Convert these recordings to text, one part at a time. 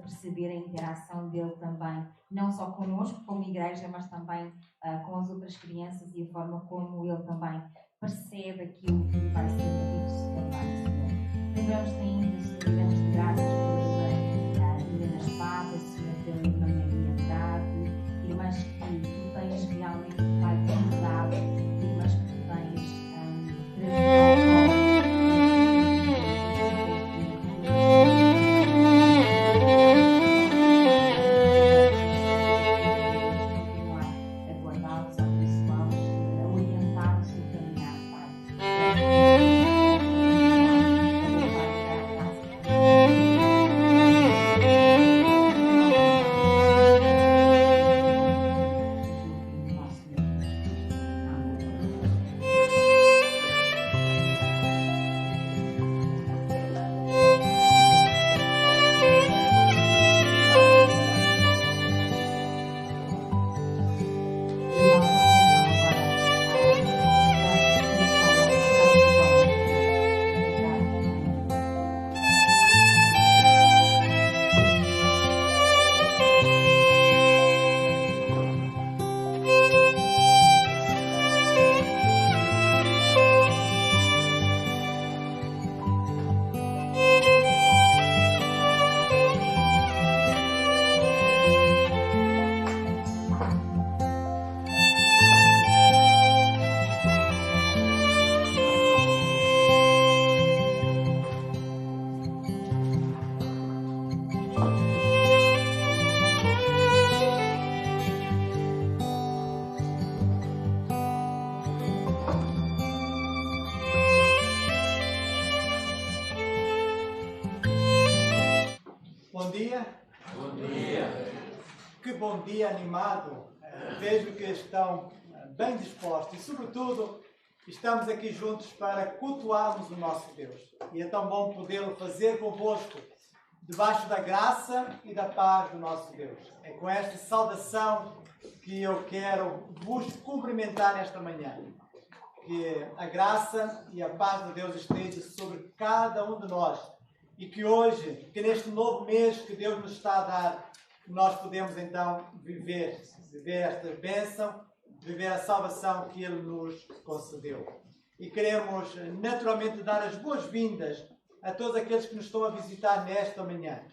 perceber a interação dele também, não só connosco como igreja, mas também com as outras crianças e a forma como ele também percebe aquilo que vai ser dito também, Senhor. Lembramos ainda, Senhor, e damos graças pela irmã Helena Espada, Senhor, pela irmã Maria Andrade, irmãs que tu tens realmente, Pai, convidado, irmãs que tu tens trazido ao colo. Animado, vejo que estão bem dispostos e, sobretudo, estamos aqui juntos para cultuarmos o nosso Deus. E é tão bom podê-lo fazer convosco, debaixo da graça e da paz do nosso Deus. É com esta saudação que eu quero vos cumprimentar esta manhã. Que a graça e a paz de Deus esteja sobre cada um de nós. E que hoje, que neste novo mês que Deus nos está a dar, nós podemos então viver esta bênção, viver a salvação que Ele nos concedeu. E queremos naturalmente dar as boas-vindas a todos aqueles que nos estão a visitar nesta manhã,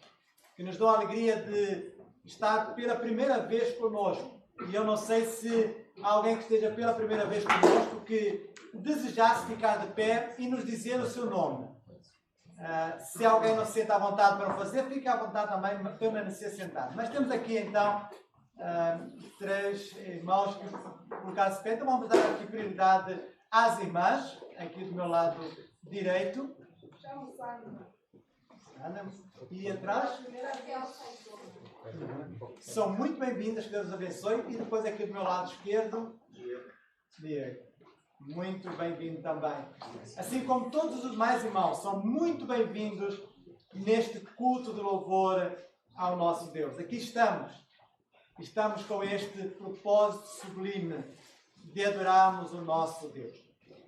que nos dão a alegria de estar pela primeira vez connosco. E eu não sei se há alguém que esteja pela primeira vez connosco que desejasse ficar de pé e nos dizer o seu nome. Se alguém não se sente à vontade para o fazer, fique à vontade também para permanecer sentado. Mas temos aqui então três irmãos que colocaram-se pé. Então vamos dar aqui prioridade às irmãs, aqui do meu lado direito. E atrás. São muito bem-vindas, que Deus os abençoe. E depois aqui do meu lado esquerdo, Diego. Muito bem-vindo também. Assim como todos os demais irmãos, são muito bem-vindos neste culto de louvor ao nosso Deus. Aqui estamos. Estamos com este propósito sublime de adorarmos o nosso Deus.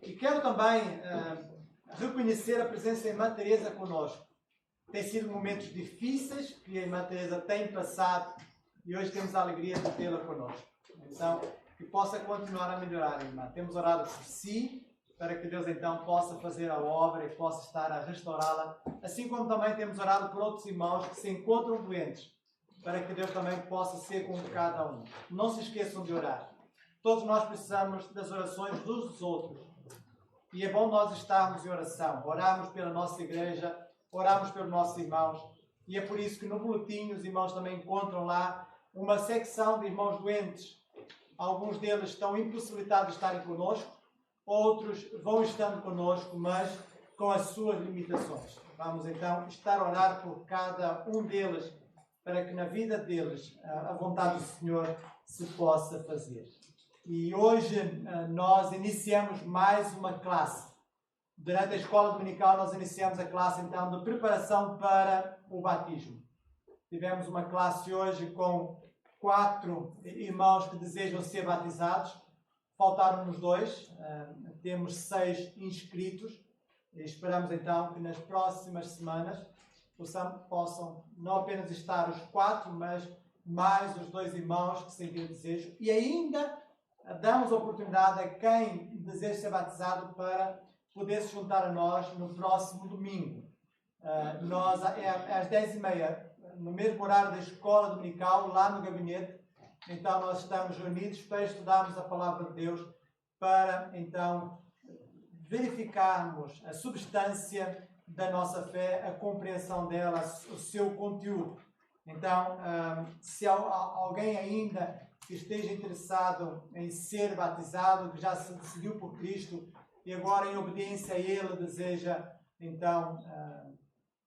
E quero também reconhecer a presença da Irmã Teresa conosco. Tem sido momentos difíceis que a Irmã Teresa tem passado e hoje temos a alegria de tê-la conosco. Então, que possa continuar a melhorar, irmã. Temos orado por si, para que Deus então possa fazer a obra e possa estar a restaurá-la, assim como também temos orado por outros irmãos que se encontram doentes, para que Deus também possa ser com cada um. Não se esqueçam de orar. Todos nós precisamos das orações uns dos outros. E é bom nós estarmos em oração, orarmos pela nossa igreja, orarmos pelos nossos irmãos. E é por isso que no boletim os irmãos também encontram lá uma secção de irmãos doentes. Alguns deles estão impossibilitados de estarem connosco, outros vão estando connosco, mas com as suas limitações. Vamos então estar a orar por cada um deles, para que na vida deles a vontade do Senhor se possa fazer. E hoje nós iniciamos mais uma classe. Durante a escola dominical nós iniciamos a classe então de preparação para o batismo. Tivemos uma classe hoje com 4 irmãos que desejam ser batizados. Faltaram-nos 2. Temos 6 inscritos. E esperamos então que nas próximas semanas possam não apenas estar os 4, mas mais os 2 irmãos que sentiram desejo. E ainda damos a oportunidade a quem deseja ser batizado para poder se juntar a nós no próximo domingo. Nós, às 10h30, no mesmo horário da escola dominical, lá no gabinete, então nós estamos reunidos para estudarmos a palavra de Deus, para então verificarmos a substância da nossa fé, a compreensão dela, o seu conteúdo. Então, se alguém ainda esteja interessado em ser batizado, que já se decidiu por Cristo e agora em obediência a Ele deseja então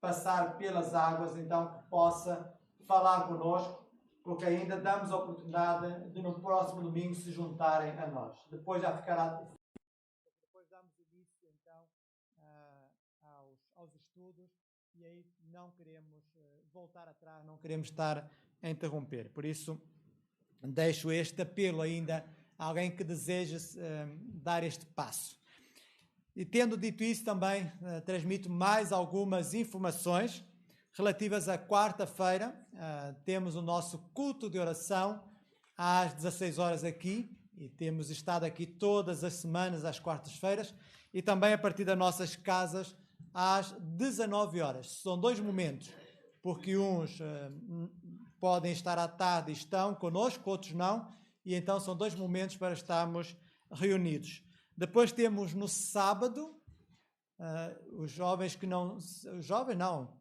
passar pelas águas, então que possa falar conosco, porque ainda damos a oportunidade de no próximo domingo se juntarem a nós. Depois já ficará... Depois damos início então aos estudos e aí não queremos voltar atrás, não queremos estar a interromper. Por isso, deixo este apelo ainda a alguém que deseja dar este passo. E tendo dito isso também, transmito mais algumas informações relativas à quarta-feira. Temos o nosso culto de oração às 16 horas aqui, e temos estado aqui todas as semanas às quartas-feiras, e também a partir das nossas casas às 19 horas. São 2 momentos, porque uns podem estar à tarde e estão connosco, outros não, e então são 2 momentos para estarmos reunidos. Depois temos no sábado,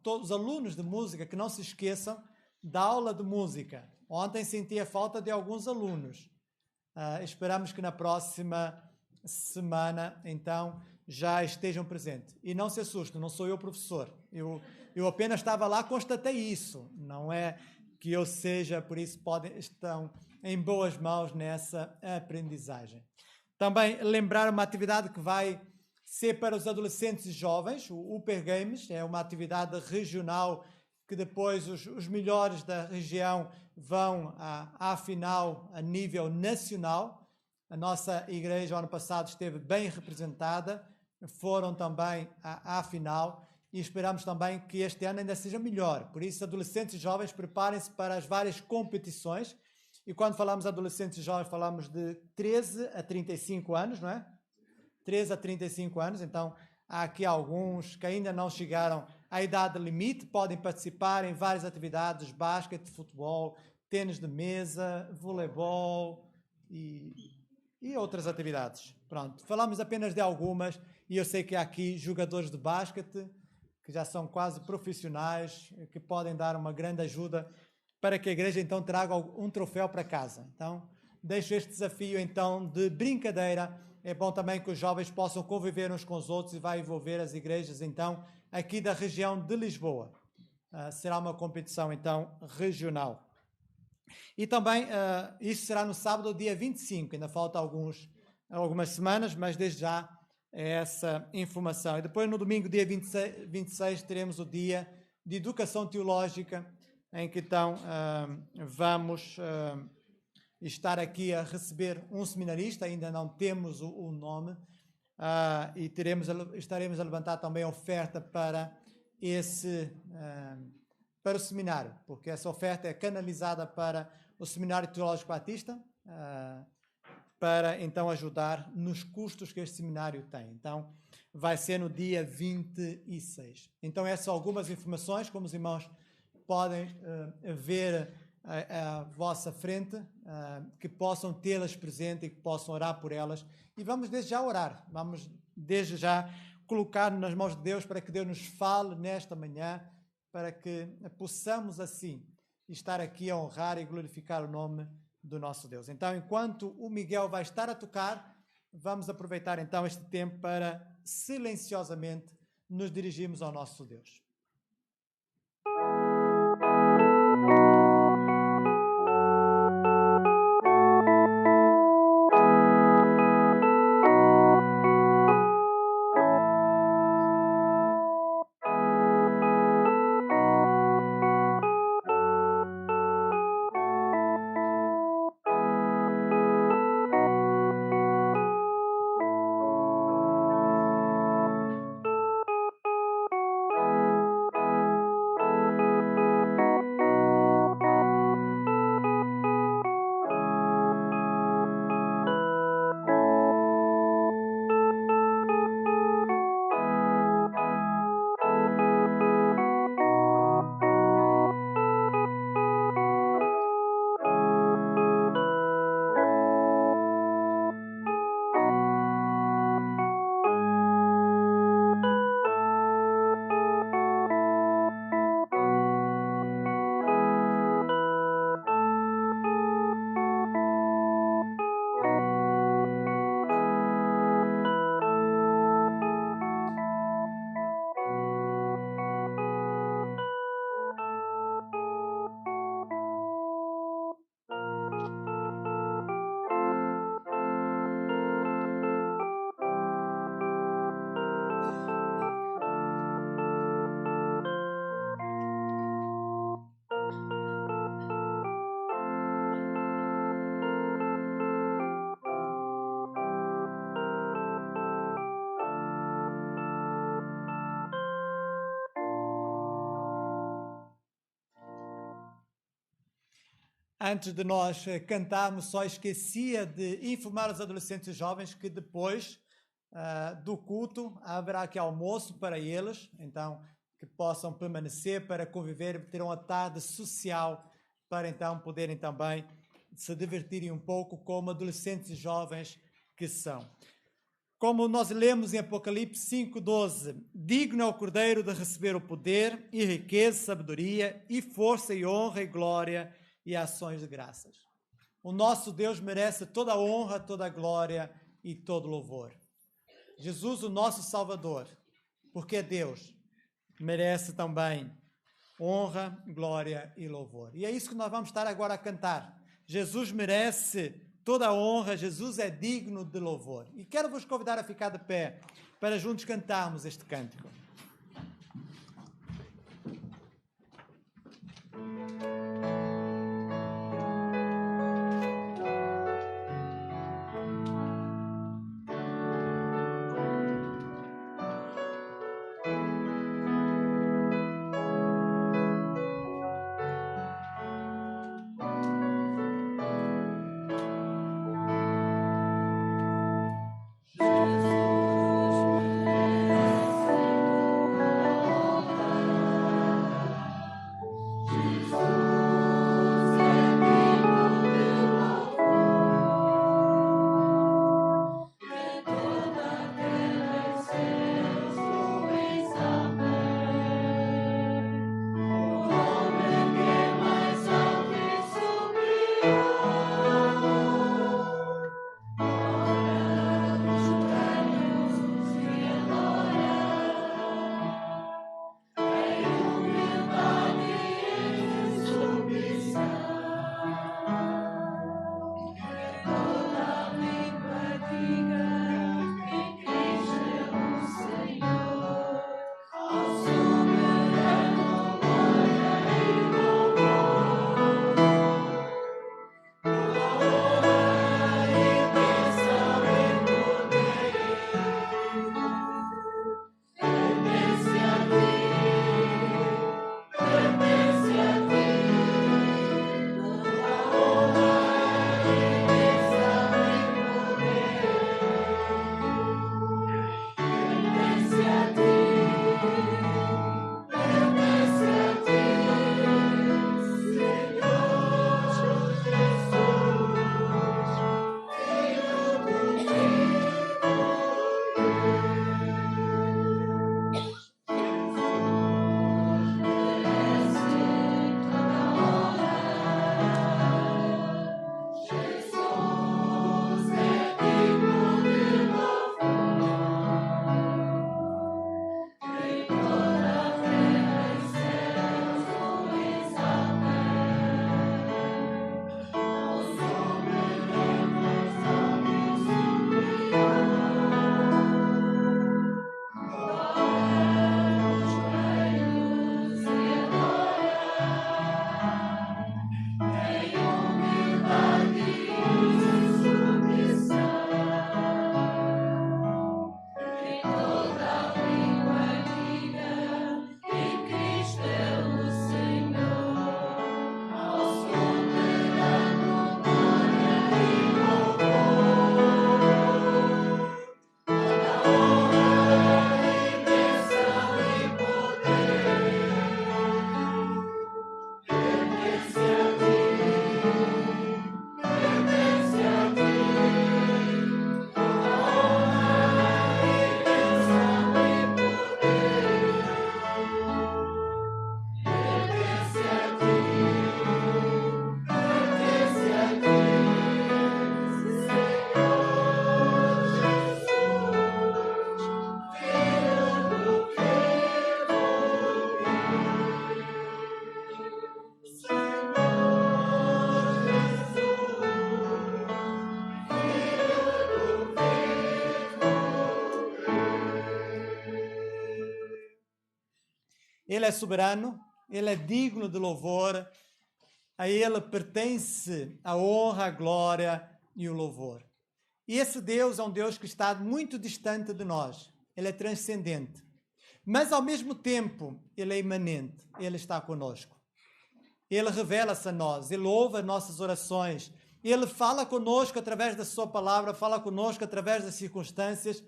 todos os alunos de música, que não se esqueçam da aula de música. Ontem senti a falta de alguns alunos. Esperamos que na próxima semana, então, já estejam presentes. E não se assustem, não sou eu professor. Eu apenas estava lá, constatei isso. Não é que eu seja, por isso estão em boas mãos nessa aprendizagem. Também lembrar uma atividade que vai ser para os adolescentes e jovens, o Upper Games, é uma atividade regional que depois os melhores da região vão à final a nível nacional. A nossa igreja, ano passado, esteve bem representada, foram também à final e esperamos também que este ano ainda seja melhor. Por isso, adolescentes e jovens, preparem-se para as várias competições. E quando falamos de adolescentes e jovens, falamos de 13 a 35 anos, não é? 13 a 35 anos, então há aqui alguns que ainda não chegaram à idade limite, podem participar em várias atividades, basquete, futebol, tênis de mesa, voleibol e outras atividades. Pronto, falamos apenas de algumas e eu sei que há aqui jogadores de basquete que já são quase profissionais, que podem dar uma grande ajuda para que a igreja então traga um troféu para casa. Então, deixo este desafio então de brincadeira. É bom também que os jovens possam conviver uns com os outros e vai envolver as igrejas então aqui da região de Lisboa. Será uma competição então regional. E também isso será no sábado, dia 25. Ainda falta algumas semanas, mas desde já é essa informação. E depois no domingo, dia 26, teremos o dia de Educação Teológica, em que então vamos estar aqui a receber um seminarista, ainda não temos o nome, e estaremos a levantar também a oferta para o seminário, porque essa oferta é canalizada para o Seminário Teológico Batista, para então ajudar nos custos que este seminário tem. Então, vai ser no dia 26. Então, essas são algumas informações, como os irmãos podem ver à vossa frente, que possam tê-las presente e que possam orar por elas. E vamos desde já orar, vamos desde já colocar nas mãos de Deus para que Deus nos fale nesta manhã, para que possamos assim estar aqui a honrar e glorificar o nome do nosso Deus. Então, enquanto o Miguel vai estar a tocar, vamos aproveitar então este tempo para silenciosamente nos dirigirmos ao nosso Deus. Antes de nós cantarmos, só esquecia de informar os adolescentes e jovens que depois do culto haverá aqui almoço para eles, então que possam permanecer para conviver, ter uma tarde social para então poderem também se divertirem um pouco como adolescentes e jovens que são. Como nós lemos em Apocalipse 5:12, digno é o Cordeiro de receber o poder e riqueza, sabedoria e força e honra e glória e ações de graças. O nosso Deus merece toda a honra, toda a glória e todo o louvor. Jesus, o nosso Salvador, porque é Deus, merece também honra, glória e louvor. E é isso que nós vamos estar agora a cantar. Jesus merece toda a honra, Jesus é digno de louvor. E quero vos convidar a ficar de pé para juntos cantarmos este cântico. Ele é soberano, Ele é digno de louvor, a Ele pertence a honra, a glória e o louvor. E esse Deus é um Deus que está muito distante de nós, Ele é transcendente, mas ao mesmo tempo Ele é imanente, Ele está conosco. Ele revela-se a nós, Ele ouve as nossas orações, Ele fala conosco através da sua palavra, fala conosco através das circunstâncias,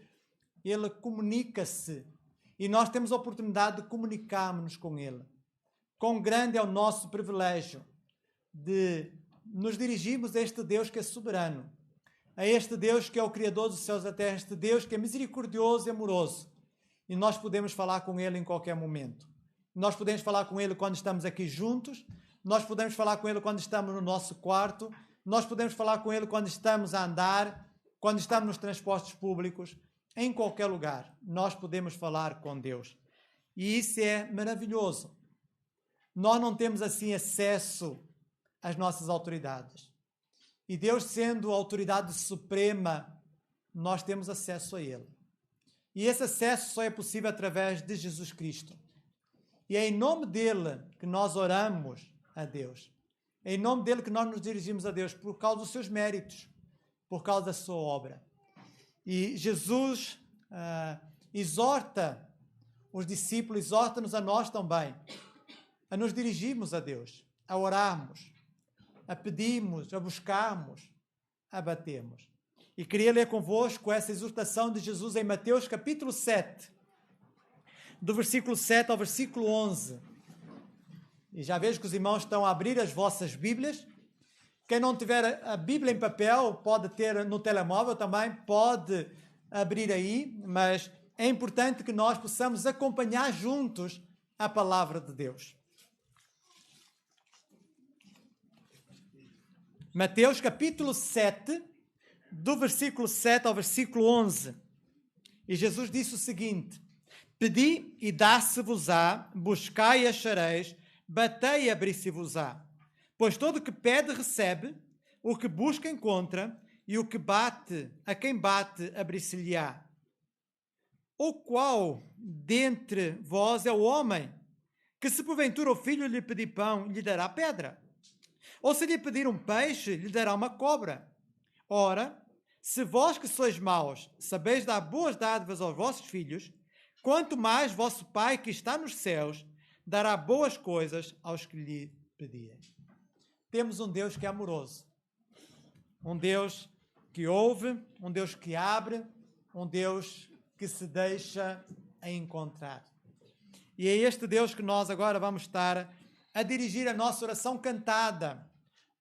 Ele comunica-se e nós temos a oportunidade de comunicarmos-nos com Ele. Quão grande é o nosso privilégio de nos dirigirmos a este Deus que é soberano, a este Deus que é o Criador dos céus e da terra, este Deus que é misericordioso e amoroso. E nós podemos falar com Ele em qualquer momento. Nós podemos falar com Ele quando estamos aqui juntos, nós podemos falar com Ele quando estamos no nosso quarto, nós podemos falar com Ele quando estamos a andar, quando estamos nos transportes públicos, em qualquer lugar. Nós podemos falar com Deus. E isso é maravilhoso. Nós não temos assim acesso às nossas autoridades. E Deus sendo a autoridade suprema, nós temos acesso a Ele. E esse acesso só é possível através de Jesus Cristo. E é em nome dele que nós oramos a Deus. É em nome dele que nós nos dirigimos a Deus, por causa dos seus méritos, por causa da sua obra. E Jesus exorta os discípulos, exorta-nos a nós também, a nos dirigirmos a Deus, a orarmos, a pedirmos, a buscarmos, a batermos. E queria ler convosco essa exortação de Jesus em Mateus capítulo 7, do versículo 7 ao versículo 11. E já vejo que os irmãos estão a abrir as vossas Bíblias. Quem não tiver a Bíblia em papel, pode ter no telemóvel também, pode abrir aí, mas é importante que nós possamos acompanhar juntos a palavra de Deus. Mateus capítulo 7, do versículo 7 ao versículo 11. E Jesus disse o seguinte: Pedi e dá-se-vos-á, buscai e achareis, batei e abri-se-vos-á. Pois todo o que pede recebe, o que busca encontra, e o que bate, a quem bate, abrir-se-lhe-á. O qual dentre vós é o homem, que se porventura o filho lhe pedir pão, lhe dará pedra? Ou se lhe pedir um peixe, lhe dará uma cobra? Ora, se vós que sois maus, sabeis dar boas dádivas aos vossos filhos, quanto mais vosso Pai que está nos céus dará boas coisas aos que lhe pedirem. Temos um Deus que é amoroso, um Deus que ouve, um Deus que abre, um Deus que se deixa encontrar. E é este Deus que nós agora vamos estar a dirigir a nossa oração cantada.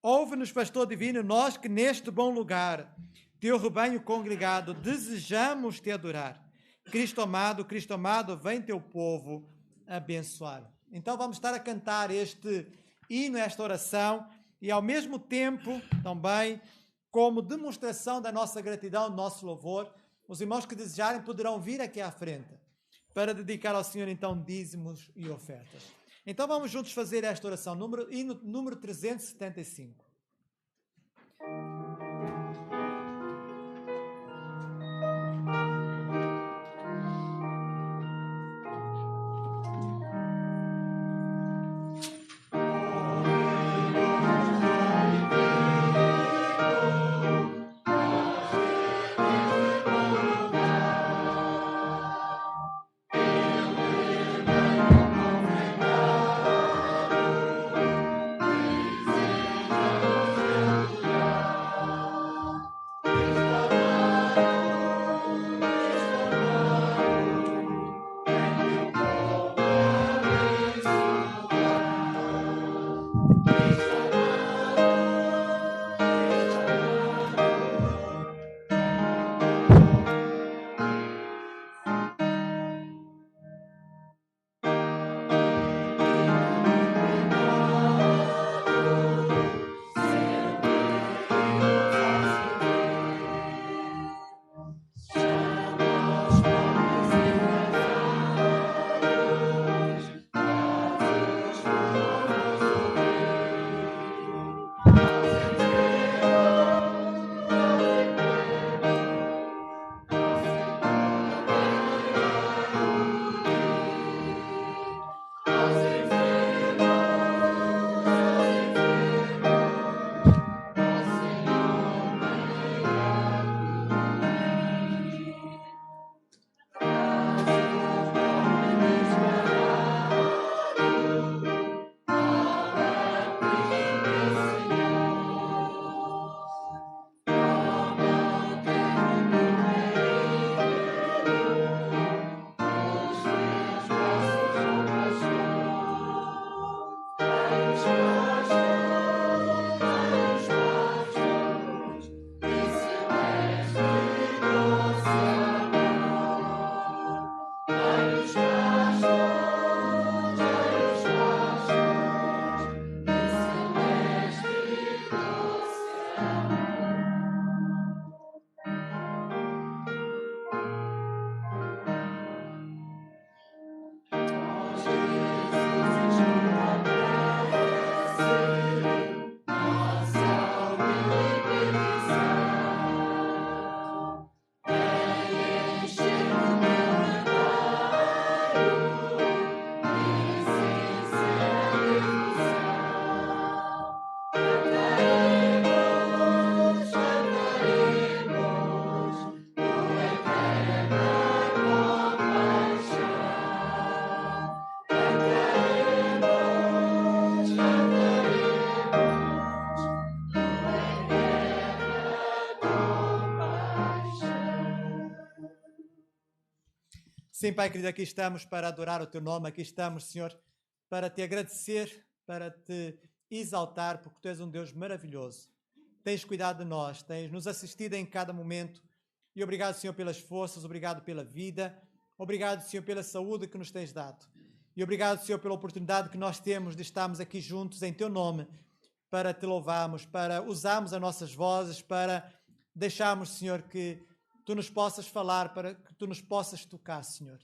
Ouve-nos, pastor divino, nós que neste bom lugar, teu rebanho congregado, desejamos te adorar. Cristo amado, vem teu povo abençoar. Então vamos estar a cantar este hino, esta oração, e ao mesmo tempo também, como demonstração da nossa gratidão, do nosso louvor, os irmãos que desejarem poderão vir aqui à frente para dedicar ao Senhor então dízimos e ofertas. Então vamos juntos fazer esta oração, hino número 375. Sim, Pai querido, aqui estamos para adorar o Teu nome, aqui estamos, Senhor, para Te agradecer, para Te exaltar, porque Tu és um Deus maravilhoso. Tens cuidado de nós, tens nos assistido em cada momento. E obrigado, Senhor, pelas forças, obrigado pela vida, obrigado, Senhor, pela saúde que nos tens dado. E obrigado, Senhor, pela oportunidade que nós temos de estarmos aqui juntos em Teu nome, para Te louvarmos, para usarmos as nossas vozes, para deixarmos, Senhor, que Tu nos possas falar, para que Tu nos possas tocar, Senhor.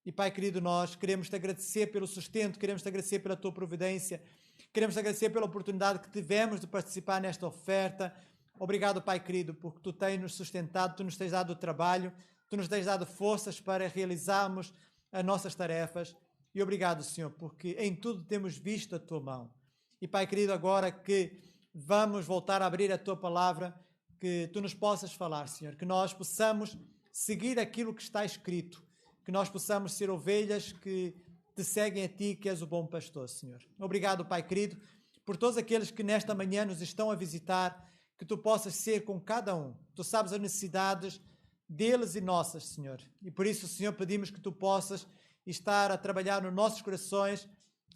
E, Pai querido, nós queremos Te agradecer pelo sustento, queremos Te agradecer pela Tua providência, queremos Te agradecer pela oportunidade que tivemos de participar nesta oferta. Obrigado, Pai querido, porque Tu tens nos sustentado, Tu nos tens dado o trabalho, Tu nos tens dado forças para realizarmos as nossas tarefas. E obrigado, Senhor, porque em tudo temos visto a Tua mão. E, Pai querido, agora que vamos voltar a abrir a Tua palavra, que Tu nos possas falar, Senhor, que nós possamos seguir aquilo que está escrito, que nós possamos ser ovelhas que Te seguem a Ti, que és o bom pastor, Senhor. Obrigado, Pai querido, por todos aqueles que nesta manhã nos estão a visitar, que Tu possas ser com cada um. Tu sabes as necessidades deles e nossas, Senhor. E por isso, Senhor, pedimos que Tu possas estar a trabalhar nos nossos corações,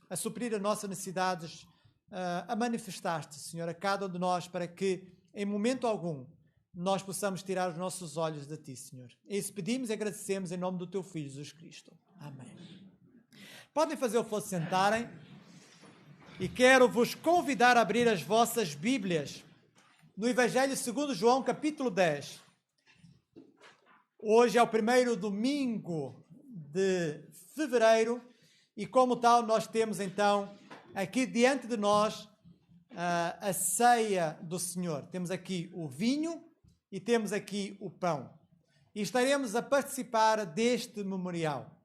a suprir as nossas necessidades, a manifestar-te, Senhor, a cada um de nós, para que, em momento algum, nós possamos tirar os nossos olhos de Ti, Senhor. É isso pedimos e agradecemos em nome do Teu Filho, Jesus Cristo. Amém. Podem fazer o favor de sentarem e quero vos convidar a abrir as vossas Bíblias no Evangelho segundo João, capítulo 10. Hoje é o primeiro domingo de fevereiro e, como tal, nós temos então aqui diante de nós a ceia do Senhor. Temos aqui o vinho e temos aqui o pão. E estaremos a participar deste memorial.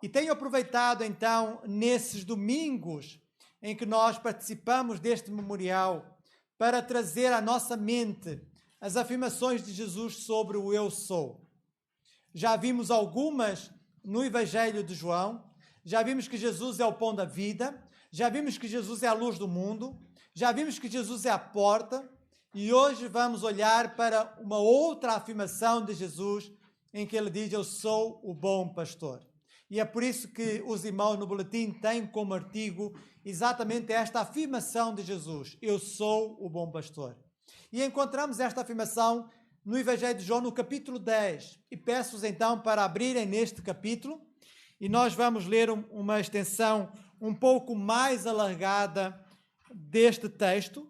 E tenho aproveitado então nesses domingos em que nós participamos deste memorial para trazer à nossa mente as afirmações de Jesus sobre o eu sou. Já vimos algumas no Evangelho de João, já vimos que Jesus é o pão da vida, já vimos que Jesus é a luz do mundo, já vimos que Jesus é a porta, e hoje vamos olhar para uma outra afirmação de Jesus em que ele diz: eu sou o bom pastor. E é por isso que os irmãos no boletim têm como artigo exatamente esta afirmação de Jesus: eu sou o bom pastor. E encontramos esta afirmação no Evangelho de João, no capítulo 10. E peço-vos então para abrirem neste capítulo, e nós vamos ler uma extensão um pouco mais alargada deste texto.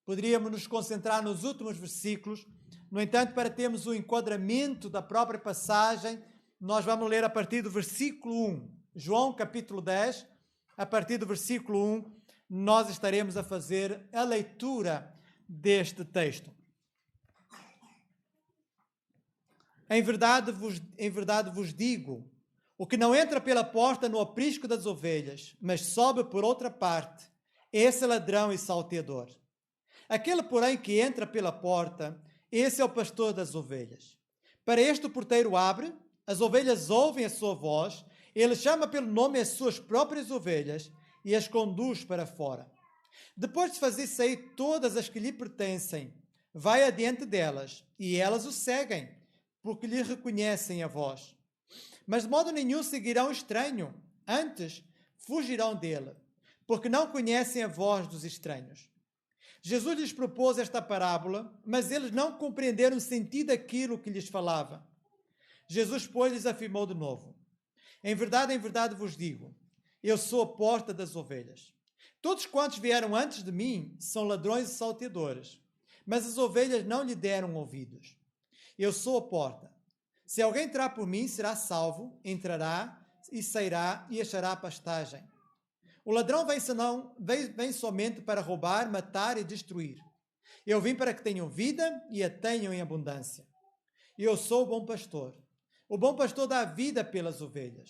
Poderíamos nos concentrar nos últimos versículos. No entanto, para termos o enquadramento da própria passagem, nós vamos ler a partir do versículo 1. João, capítulo 10, a partir do versículo 1, nós estaremos a fazer a leitura deste texto. Em verdade vos digo, o que não entra pela porta no aprisco das ovelhas, mas sobe por outra parte, esse é ladrão e salteador. Aquele, porém, que entra pela porta, esse é o pastor das ovelhas. Para este o porteiro abre, as ovelhas ouvem a sua voz, ele chama pelo nome as suas próprias ovelhas e as conduz para fora. Depois de fazer sair todas as que lhe pertencem, vai adiante delas, e elas o seguem, porque lhe reconhecem a voz. Mas de modo nenhum seguirão estranho, antes fugirão dele, porque não conhecem a voz dos estranhos. Jesus lhes propôs esta parábola, mas eles não compreenderam o sentido daquilo que lhes falava. Jesus, pois, lhes afirmou de novo: em verdade vos digo, eu sou a porta das ovelhas. Todos quantos vieram antes de mim são ladrões e salteadores, mas as ovelhas não lhe deram ouvidos. Eu sou a porta. Se alguém entrar por mim, será salvo, entrará e sairá e achará pastagem. O ladrão vem somente para roubar, matar e destruir. Eu vim para que tenham vida e a tenham em abundância. Eu sou o bom pastor. O bom pastor dá a vida pelas ovelhas.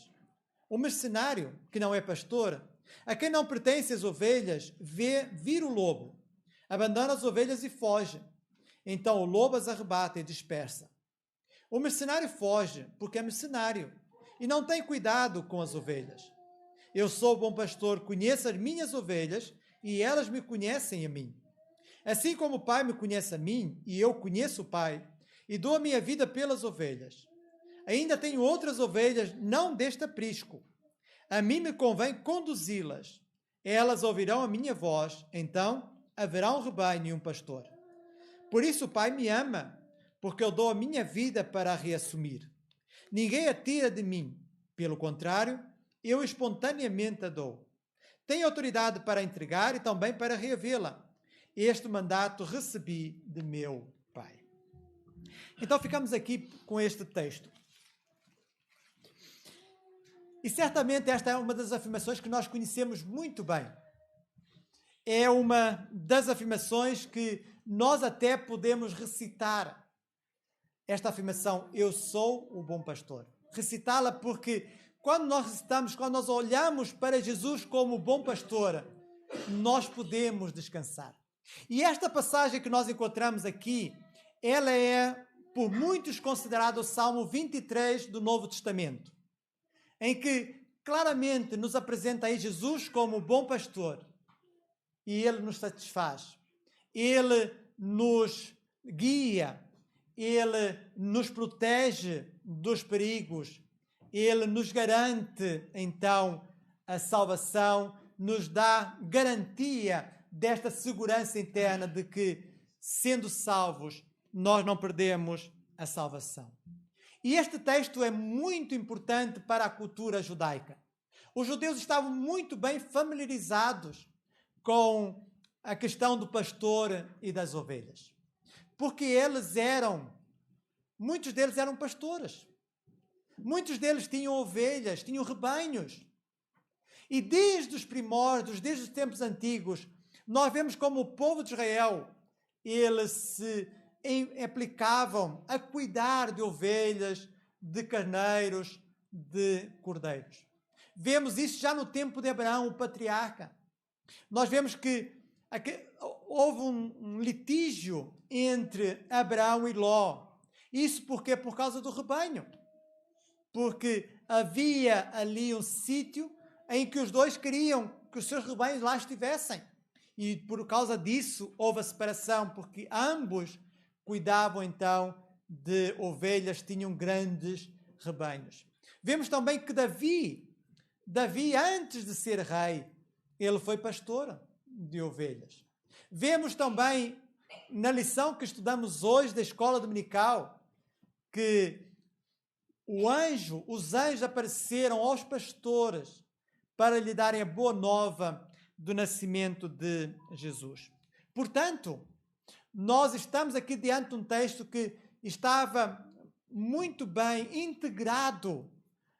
O mercenário, que não é pastor, a quem não pertencem as ovelhas, vê vir o lobo, abandona as ovelhas e foge. Então o lobo as arrebata e dispersa. O mercenário foge porque é mercenário e não tem cuidado com as ovelhas. Eu sou o bom pastor, conheço as minhas ovelhas e elas me conhecem a mim. Assim como o Pai me conhece a mim e eu conheço o Pai, e dou a minha vida pelas ovelhas. Ainda tenho outras ovelhas, não deste aprisco. A mim me convém conduzi-las. Elas ouvirão a minha voz, então haverá um rebanho e um pastor. Por isso o Pai me ama, porque eu dou a minha vida para a reassumir. Ninguém a tira de mim. Pelo contrário, eu espontaneamente a dou. Tenho autoridade para entregar e também para reavê-la. Este mandato recebi de meu Pai. Então ficamos aqui com este texto. E certamente esta é uma das afirmações que nós conhecemos muito bem. É uma das afirmações que nós até podemos recitar. Esta afirmação, eu sou o bom pastor. Recitá-la porque quando nós recitamos, quando nós olhamos para Jesus como o bom pastor, nós podemos descansar. E esta passagem que nós encontramos aqui, ela é por muitos considerado o Salmo 23 do Novo Testamento, em que claramente nos apresenta aí Jesus como o bom pastor. E Ele nos satisfaz. Ele nos guia. Ele nos protege dos perigos. Ele nos garante, então, a salvação, nos dá garantia desta segurança interna de que, sendo salvos, nós não perdemos a salvação. E este texto é muito importante para a cultura judaica. Os judeus estavam muito bem familiarizados com a questão do pastor e das ovelhas. Porque muitos deles eram pastores. Muitos deles tinham ovelhas, tinham rebanhos. E desde os primórdios, desde os tempos antigos, nós vemos como o povo de Israel, eles se aplicavam a cuidar de ovelhas, de carneiros, de cordeiros. Vemos isso já no tempo de Abraão, o patriarca. Nós vemos que houve um litígio entre Abraão e Ló. Isso porque? Por causa do rebanho. Porque havia ali um sítio em que os dois queriam que os seus rebanhos lá estivessem. E por causa disso houve a separação, porque ambos cuidavam então de ovelhas, tinham grandes rebanhos. Vemos também que Davi, antes de ser rei, ele foi pastor de ovelhas. Vemos também, na lição que estudamos hoje da escola dominical, que os anjos apareceram aos pastores para lhe darem a boa nova do nascimento de Jesus. Portanto, nós estamos aqui diante de um texto que estava muito bem integrado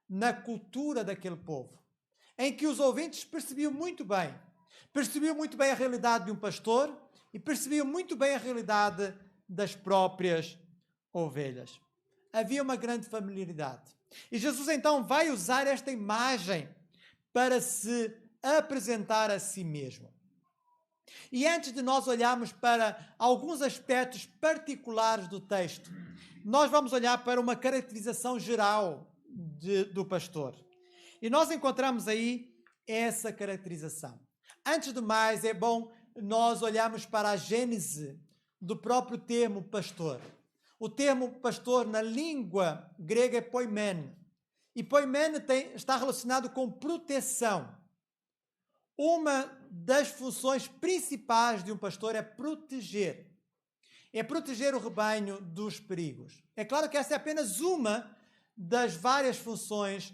na cultura daquele povo, em que os ouvintes percebiam muito bem a realidade de um pastor e percebiam muito bem a realidade das próprias ovelhas. Havia uma grande familiaridade. E Jesus então vai usar esta imagem para se apresentar a si mesmo. E antes de nós olharmos para alguns aspectos particulares do texto, nós vamos olhar para uma caracterização geral do pastor. E nós encontramos aí essa caracterização. Antes de mais, é bom nós olharmos para a gênese do próprio termo pastor. O termo pastor na língua grega é poimen. E poimen está relacionado com proteção. Uma das funções principais de um pastor é proteger. É proteger o rebanho dos perigos. É claro que essa é apenas uma das várias funções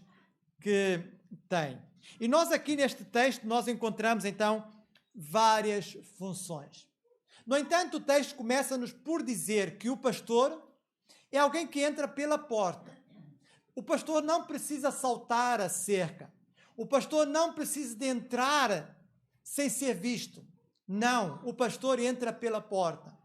que tem. E nós aqui neste texto, nós encontramos então várias funções. No entanto, o texto começa-nos por dizer que o pastor é alguém que entra pela porta. O pastor não precisa saltar a cerca. O pastor não precisa de entrar sem ser visto. Não, o pastor entra pela porta.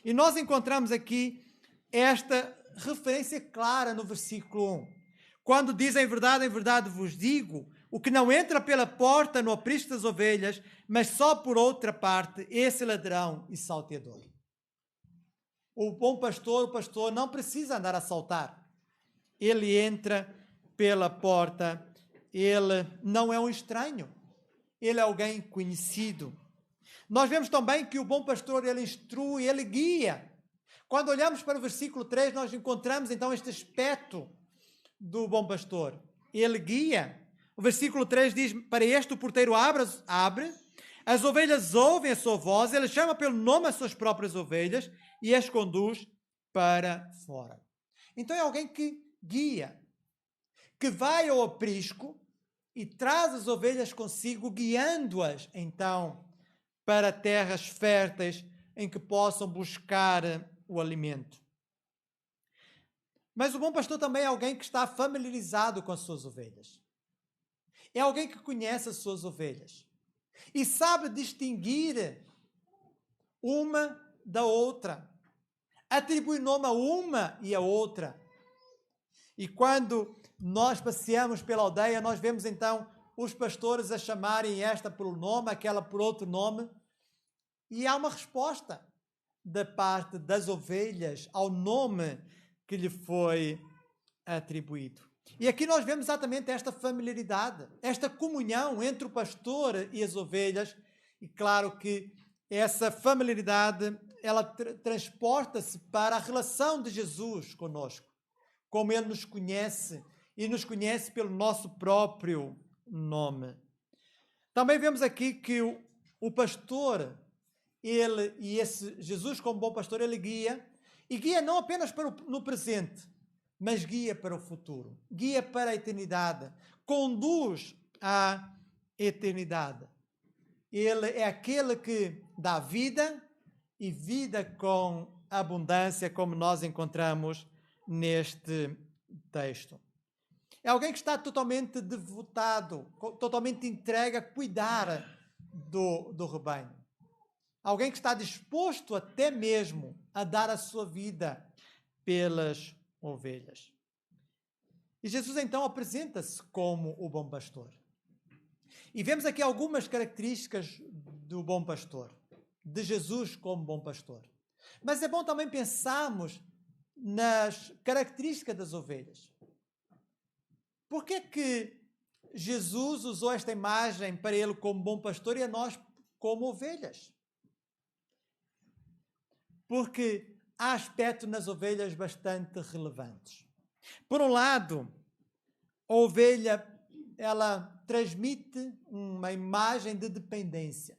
E nós encontramos aqui esta referência clara no versículo 1. Quando diz em verdade vos digo, o que não entra pela porta no aprisco das ovelhas, mas só por outra parte, esse ladrão e salteador. O bom pastor, o pastor não precisa andar a saltar. Ele entra pela porta. Ele não é um estranho. Ele é alguém conhecido. Nós vemos também que o bom pastor, ele instrui, ele guia. Quando olhamos para o versículo 3, nós encontramos então este aspecto do bom pastor? Ele guia. O versículo 3 diz, para este o porteiro abre, as ovelhas ouvem a sua voz, ele chama pelo nome as suas próprias ovelhas e as conduz para fora. Então é alguém que guia, que vai ao aprisco e traz as ovelhas consigo, guiando-as, então, para terras férteis em que possam buscar o alimento. Mas o bom pastor também é alguém que está familiarizado com as suas ovelhas. É alguém que conhece as suas ovelhas e sabe distinguir uma da outra, atribui nome a uma e a outra. E quando nós passeamos pela aldeia, nós vemos então os pastores a chamarem esta pelo nome, aquela por outro nome, e há uma resposta da parte das ovelhas ao nome que lhe foi atribuído. E aqui nós vemos exatamente esta familiaridade, esta comunhão entre o pastor e as ovelhas, e claro que essa familiaridade, ela transporta-se para a relação de Jesus conosco, como ele nos conhece, e nos conhece pelo nosso próprio nome. Também vemos aqui que o pastor, ele e esse Jesus como bom pastor, ele guia, e guia não apenas no presente, mas guia para o futuro, guia para a eternidade, conduz à eternidade. Ele é aquele que dá vida e vida com abundância, como nós encontramos neste texto. É alguém que está totalmente devotado, totalmente entregue a cuidar do rebanho. Alguém que está disposto até mesmo a dar a sua vida pelas ovelhas. E Jesus então apresenta-se como o bom pastor. E vemos aqui algumas características do bom pastor, de Jesus como bom pastor. Mas é bom também pensarmos nas características das ovelhas. Por que que Jesus usou esta imagem para ele como bom pastor e a nós como ovelhas? Porque há aspectos nas ovelhas bastante relevantes. Por um lado, a ovelha, ela transmite uma imagem de dependência.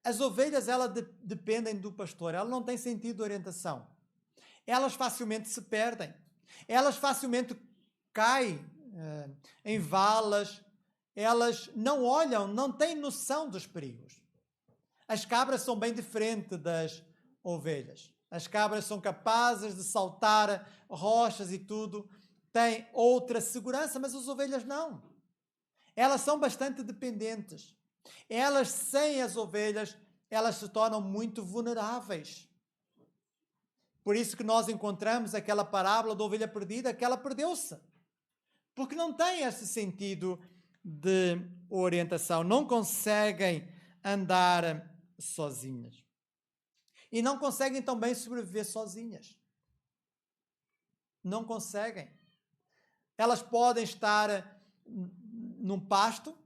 As ovelhas, elas dependem do pastor, elas não têm sentido de orientação. Elas facilmente se perdem. Elas facilmente caem em valas. Elas não olham, não têm noção dos perigos. As cabras são bem diferentes das ovelhas. As cabras são capazes de saltar rochas e tudo, têm outra segurança, mas as ovelhas não. Elas são bastante dependentes. Elas, sem as ovelhas, elas se tornam muito vulneráveis. Por isso que nós encontramos aquela parábola da ovelha perdida, que ela perdeu-se. Porque não tem esse sentido de orientação, não conseguem andar sozinhas. E não conseguem também sobreviver sozinhas. Não conseguem. Elas podem estar num pasto,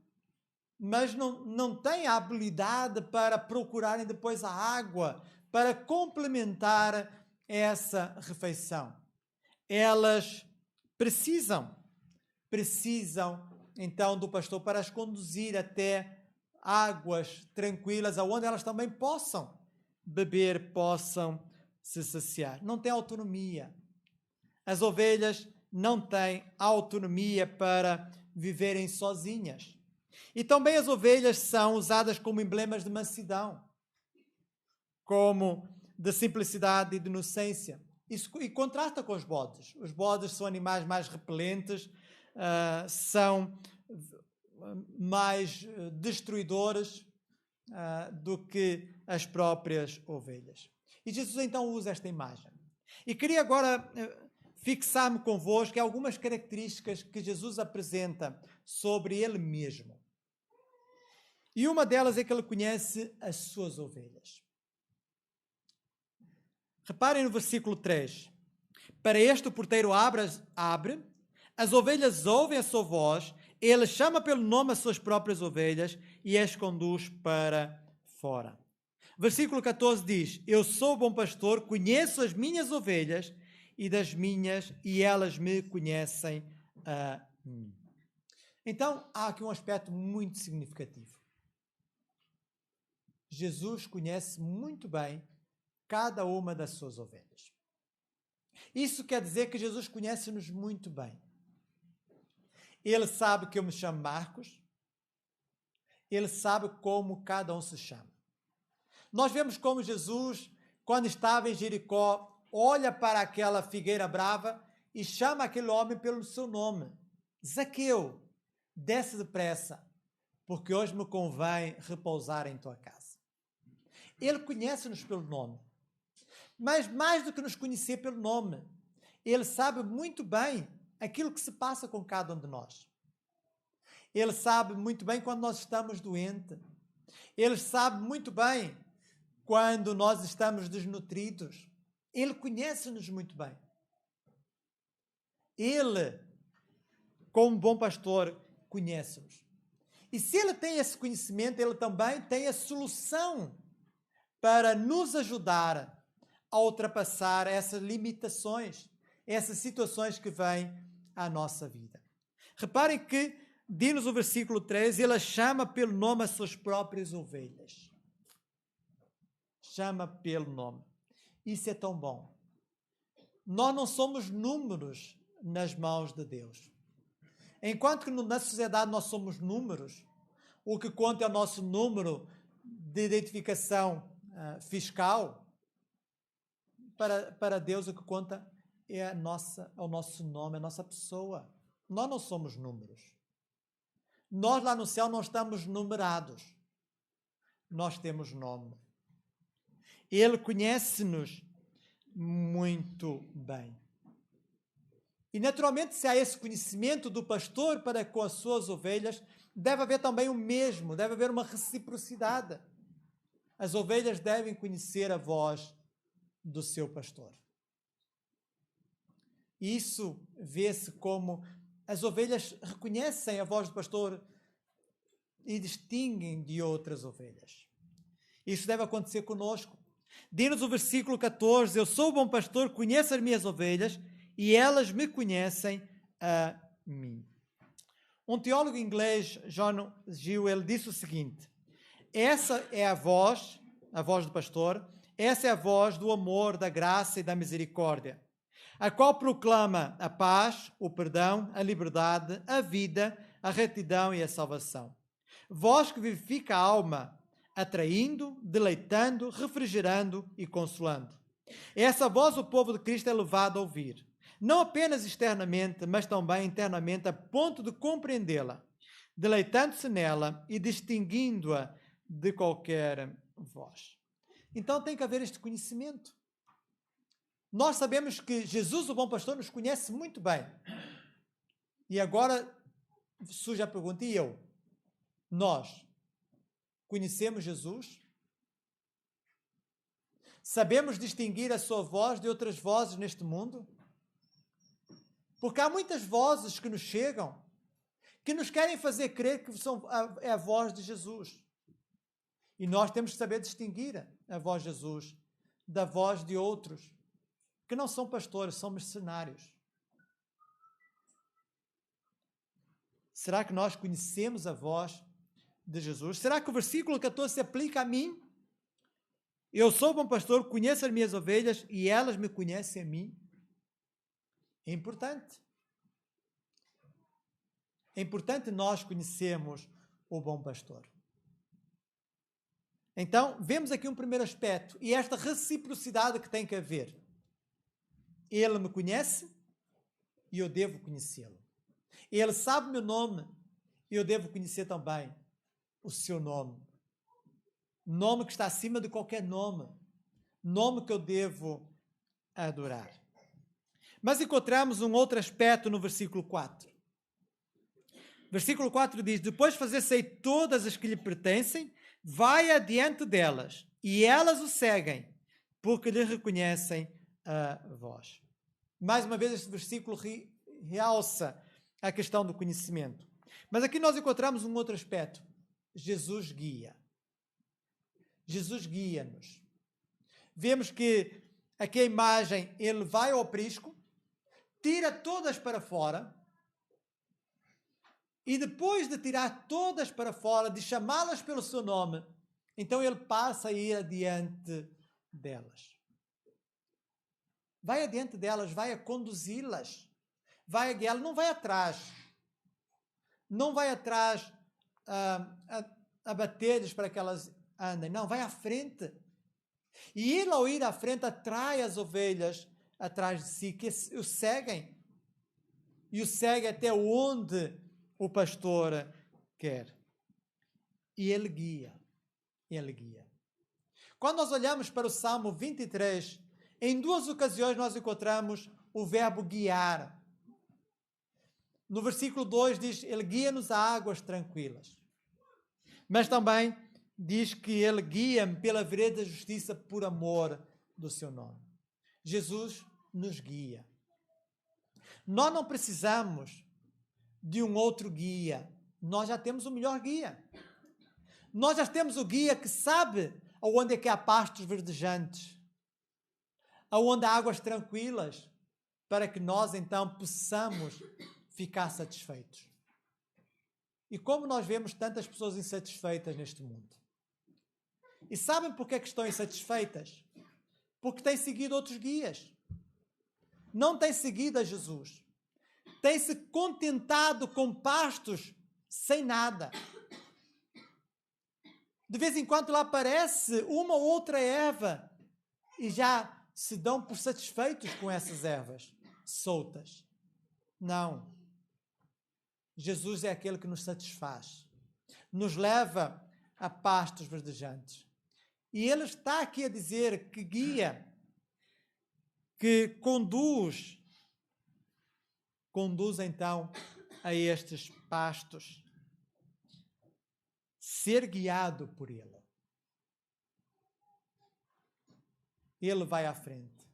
mas não têm a habilidade para procurarem depois a água, para complementar essa refeição. Elas precisam então do pastor para as conduzir até águas tranquilas, aonde elas também possam beber, possam se saciar. Não têm autonomia. As ovelhas não têm autonomia para viverem sozinhas. E também as ovelhas são usadas como emblemas de mansidão, como de simplicidade e de inocência. Isso, e contrasta com os bodes. Os bodes são animais mais repelentes, são mais destruidores do que as próprias ovelhas. E Jesus então usa esta imagem. E queria agora fixar-me convosco em algumas características que Jesus apresenta sobre ele mesmo. E uma delas é que ele conhece as suas ovelhas. Reparem no versículo 3. Para este o porteiro abre, as ovelhas ouvem a sua voz, ele chama pelo nome as suas próprias ovelhas e as conduz para fora. Versículo 14 diz: Eu sou o bom pastor, conheço as minhas ovelhas e das minhas, e elas me conhecem a mim. Então, há aqui um aspecto muito significativo. Jesus conhece muito bem cada uma das suas ovelhas. Isso quer dizer que Jesus conhece-nos muito bem. Ele sabe que eu me chamo Marcos. Ele sabe como cada um se chama. Nós vemos como Jesus, quando estava em Jericó, olha para aquela figueira brava e chama aquele homem pelo seu nome. Zaqueu, desce depressa, porque hoje me convém repousar em tua casa. Ele conhece-nos pelo nome. Mas mais do que nos conhecer pelo nome, ele sabe muito bem aquilo que se passa com cada um de nós. Ele sabe muito bem quando nós estamos doentes. Ele sabe muito bem quando nós estamos desnutridos. Ele conhece-nos muito bem. Ele, como bom pastor, conhece-nos. E se ele tem esse conhecimento, ele também tem a solução para nos ajudar a ultrapassar essas limitações, essas situações que vêm à nossa vida. Reparem que, diz-nos o versículo 13, ele chama pelo nome as suas próprias ovelhas. Chama pelo nome. Isso é tão bom. Nós não somos números nas mãos de Deus. Enquanto que na sociedade nós somos números, o que conta é o nosso número de identificação fiscal. Para Deus o que conta é o nosso nome, a nossa pessoa. Nós não somos números. Nós lá no céu não estamos numerados. Nós temos nome. Ele conhece-nos muito bem. E naturalmente, se há esse conhecimento do pastor para com as suas ovelhas, deve haver também o mesmo, deve haver uma reciprocidade. As ovelhas devem conhecer a voz do seu pastor. Isso vê-se como as ovelhas reconhecem a voz do pastor e distinguem de outras ovelhas. Isso deve acontecer conosco. Diz-nos o versículo 14, eu sou o bom pastor, conheço as minhas ovelhas e elas me conhecem a mim. Um teólogo inglês, John Gill, ele disse o seguinte: essa é a voz do pastor, essa é a voz do amor, da graça e da misericórdia, a qual proclama a paz, o perdão, a liberdade, a vida, a retidão e a salvação. Voz que vivifica a alma, atraindo, deleitando, refrigerando e consolando. Essa voz o povo de Cristo é levado a ouvir, não apenas externamente, mas também internamente, a ponto de compreendê-la, deleitando-se nela e distinguindo-a de qualquer voz. Então tem que haver este conhecimento. Nós sabemos que Jesus, o bom pastor, nos conhece muito bem. E agora surge a pergunta, e eu? Nós conhecemos Jesus? Sabemos distinguir a sua voz de outras vozes neste mundo? Porque há muitas vozes que nos chegam, que nos querem fazer crer que é a voz de Jesus. E nós temos que saber distinguir a voz de Jesus da voz de outros, que não são pastores, são mercenários. Será que nós conhecemos a voz de Jesus? Será que o versículo 14 se aplica a mim? Eu sou bom pastor, conheço as minhas ovelhas e elas me conhecem a mim. É importante. É importante nós conhecermos o bom pastor. Então, vemos aqui um primeiro aspecto, e esta reciprocidade que tem que haver. Ele me conhece e eu devo conhecê-lo. Ele sabe o meu nome e eu devo conhecer também o seu nome. Nome que está acima de qualquer nome. Nome que eu devo adorar. Mas encontramos um outro aspecto no versículo 4. Versículo 4 diz, depois de fazer sair todas as que lhe pertencem, vai adiante delas, e elas o seguem, porque lhe reconhecem a voz. Mais uma vez este versículo realça a questão do conhecimento. Mas aqui nós encontramos um outro aspecto. Jesus guia. Jesus guia-nos. Vemos que aqui a imagem, ele vai ao aprisco, tira todas para fora, e depois de tirar todas para fora, de chamá-las pelo seu nome, então ele passa a ir adiante delas. Vai adiante delas, vai a conduzi-las, vai a guiá-las, não vai atrás. Não vai atrás a bater-lhes para que elas andem, não, vai à frente. E ele, ao ir à frente, atrai as ovelhas atrás de si, que o seguem. E o segue até onde o pastor quer. E ele guia. Ele guia. Quando nós olhamos para o Salmo 23, em duas ocasiões nós encontramos o verbo guiar. No versículo 2 diz, ele guia-nos a águas tranquilas. Mas também diz que ele guia-me pela vereda da justiça por amor do seu nome. Jesus nos guia. Nós não precisamos de um outro guia. Nós já temos o melhor guia. Nós já temos o guia que sabe aonde é que há pastos verdejantes, aonde há águas tranquilas, para que nós então possamos ficar satisfeitos. E como nós vemos tantas pessoas insatisfeitas neste mundo. E sabem porque é que estão insatisfeitas? Porque têm seguido outros guias. Não têm seguido a Jesus. Têm-se contentado com pastos sem nada. De vez em quando lá aparece uma ou outra erva e já se dão por satisfeitos com essas ervas soltas. Não. Jesus é aquele que nos satisfaz, nos leva a pastos verdejantes. E ele está aqui a dizer que guia, que conduz então a estes pastos. Ser guiado por ele. Ele vai à frente.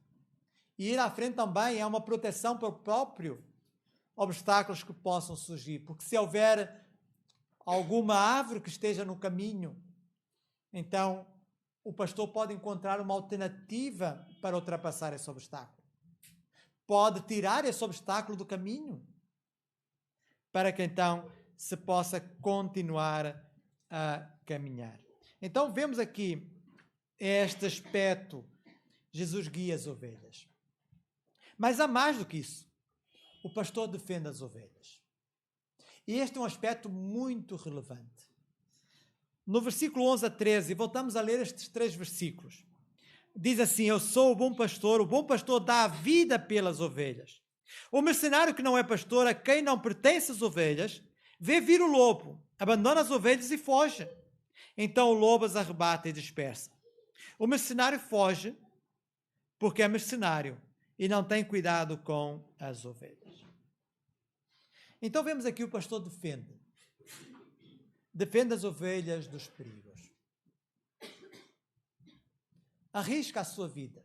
E ir à frente também é uma proteção para o próprio obstáculos que possam surgir. Porque se houver alguma árvore que esteja no caminho, então o pastor pode encontrar uma alternativa para ultrapassar esse obstáculo. Pode tirar esse obstáculo do caminho para que então se possa continuar a caminhar. Então vemos aqui este aspecto. Jesus guia as ovelhas. Mas há mais do que isso. O pastor defende as ovelhas. E este é um aspecto muito relevante. No versículo 11 a 13, voltamos a ler estes 3 versículos. Diz assim, eu sou o bom pastor dá a vida pelas ovelhas. O mercenário que não é pastor, a quem não pertence as ovelhas, vê vir o lobo, abandona as ovelhas e foge. Então o lobo as arrebata e dispersa. O mercenário foge porque é mercenário e não tem cuidado com as ovelhas. Então vemos aqui o pastor defende as ovelhas dos perigos. Arrisca a sua vida.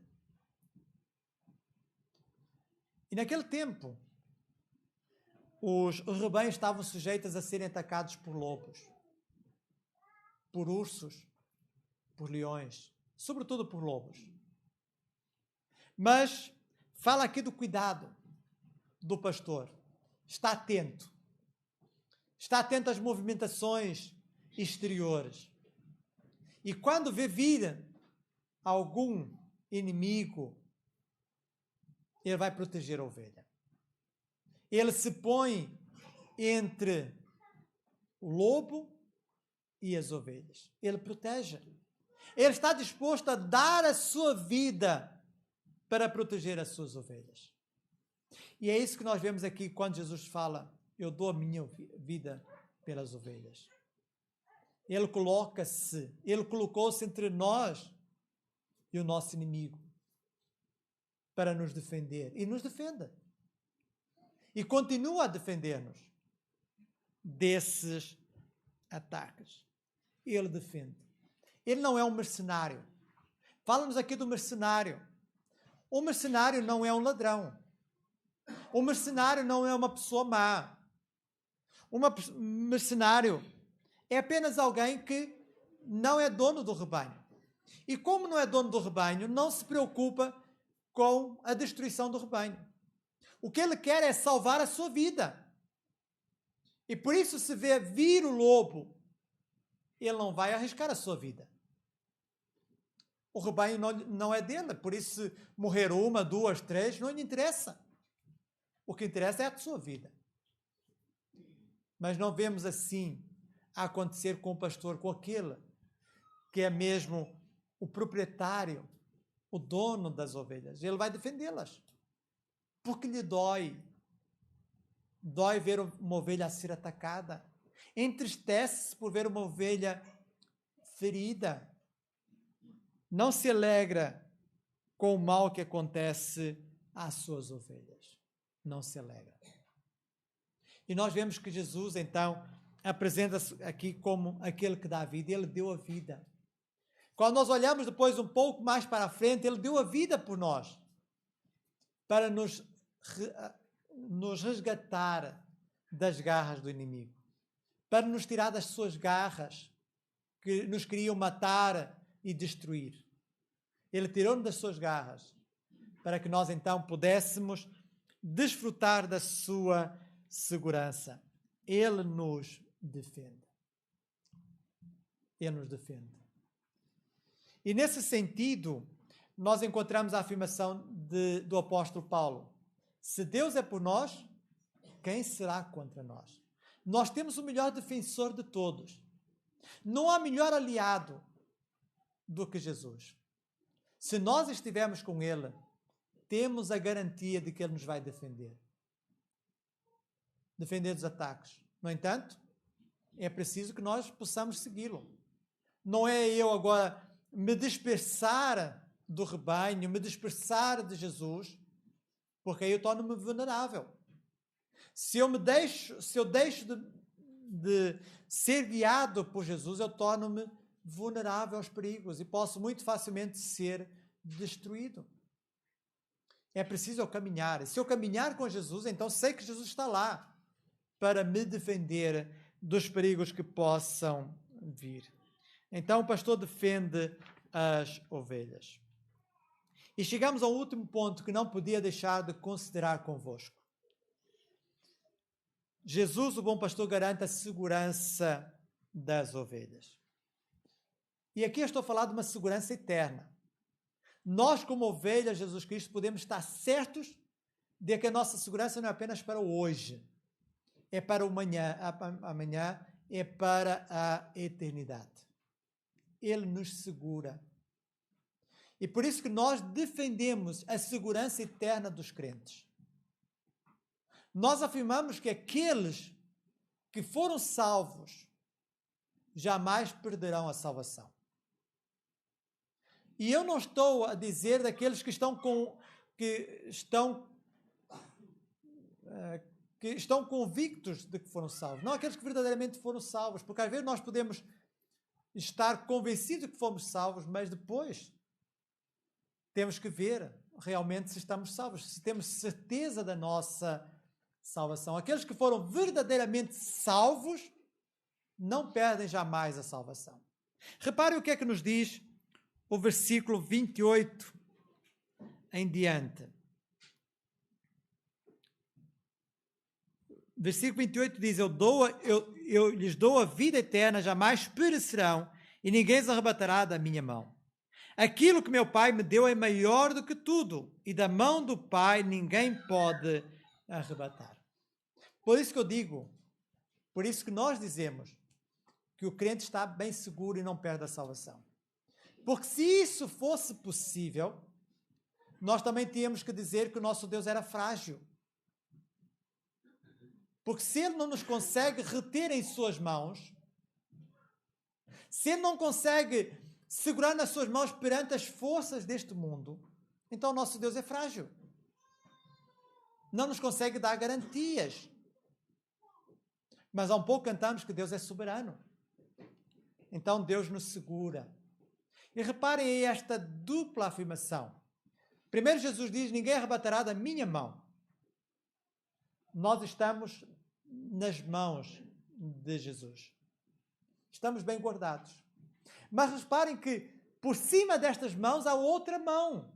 E naquele tempo, os rebanhos estavam sujeitos a serem atacados por lobos, por ursos, por leões, sobretudo por lobos. Mas fala aqui do cuidado do pastor. Está atento. Está atento às movimentações exteriores. E quando vê vir algum inimigo, ele vai proteger a ovelha. Ele se põe entre o lobo e as ovelhas. Ele protege. Ele está disposto a dar a sua vida para proteger as suas ovelhas. E é isso que nós vemos aqui quando Jesus fala, eu dou a minha vida pelas ovelhas. Ele colocou-se entre nós e o nosso inimigo para nos defender. E nos defende. E continua a defender-nos desses ataques. Ele defende. Ele não é um mercenário. Fala-nos aqui do mercenário. O mercenário não é um ladrão. O mercenário não é uma pessoa má. O mercenário é apenas alguém que não é dono do rebanho. E como não é dono do rebanho, não se preocupa com a destruição do rebanho. O que ele quer é salvar a sua vida. E por isso, se vê vir o lobo, ele não vai arriscar a sua vida. O rebanho não é dele, por isso, se morrer 1, 2, 3, não lhe interessa. O que interessa é a sua vida. Mas não vemos assim a acontecer com o pastor, com aquele que é mesmo o proprietário, o dono das ovelhas. Ele vai defendê-las. Porque lhe dói. Dói ver uma ovelha a ser atacada. Entristece-se por ver uma ovelha ferida. Não se alegra com o mal que acontece às suas ovelhas. Não se alegra. E nós vemos que Jesus, então, apresenta-se aqui como aquele que dá a vida. Ele deu a vida. Quando nós olhamos depois um pouco mais para a frente, ele deu a vida por nós. Para nos resgatar das garras do inimigo. Para nos tirar das suas garras que nos queriam matar e destruir. Ele tirou-nos das suas garras para que nós então pudéssemos desfrutar da sua segurança. Ele nos defende. Ele nos defende. E nesse sentido, nós encontramos a afirmação do apóstolo Paulo. Se Deus é por nós, quem será contra nós? Nós temos o melhor defensor de todos. Não há melhor aliado do que Jesus. Se nós estivermos com Ele, temos a garantia de que Ele nos vai defender. Defender dos ataques. No entanto, é preciso que nós possamos segui-lo. Não é eu agora me dispersar do rebanho, me dispersar de Jesus, porque aí eu torno-me vulnerável. Se eu deixo de ser guiado por Jesus, eu torno-me vulnerável aos perigos e posso muito facilmente ser destruído. É preciso eu caminhar. E se eu caminhar com Jesus, então sei que Jesus está lá para me defender dos perigos que possam vir. Então o pastor defende as ovelhas. E chegamos ao último ponto que não podia deixar de considerar convosco. Jesus, o bom pastor, garante a segurança das ovelhas. E aqui eu estou a falar de uma segurança eterna. Nós, como ovelhas de Jesus Cristo, podemos estar certos de que a nossa segurança não é apenas para o hoje, é para o amanhã, é para a eternidade. Ele nos segura. E por isso que nós defendemos a segurança eterna dos crentes. Nós afirmamos que aqueles que foram salvos jamais perderão a salvação. E eu não estou a dizer daqueles que estão convictos de que foram salvos. Não aqueles que verdadeiramente foram salvos. Porque às vezes nós podemos estar convencidos de que fomos salvos, mas depois temos que ver realmente se estamos salvos, se temos certeza da nossa salvação. Aqueles que foram verdadeiramente salvos não perdem jamais a salvação. Repare o que é que nos diz o versículo 28 em diante. Versículo 28 diz: eu lhes dou a vida eterna, jamais perecerão, e ninguém os arrebatará da minha mão. Aquilo que meu Pai me deu é maior do que tudo, e da mão do Pai ninguém pode arrebatar. Por isso que eu digo, por isso que nós dizemos que o crente está bem seguro e não perde a salvação. Porque se isso fosse possível, nós também tínhamos que dizer que o nosso Deus era frágil. Porque se Ele não nos consegue reter em suas mãos, se Ele não consegue segurar nas suas mãos perante as forças deste mundo, então o nosso Deus é frágil. Não nos consegue dar garantias. Mas há um pouco cantamos que Deus é soberano. Então Deus nos segura. E reparem aí esta dupla afirmação. Primeiro Jesus diz: ninguém arrebatará da minha mão. Nós estamos nas mãos de Jesus. Estamos bem guardados. Mas reparem que por cima destas mãos há outra mão.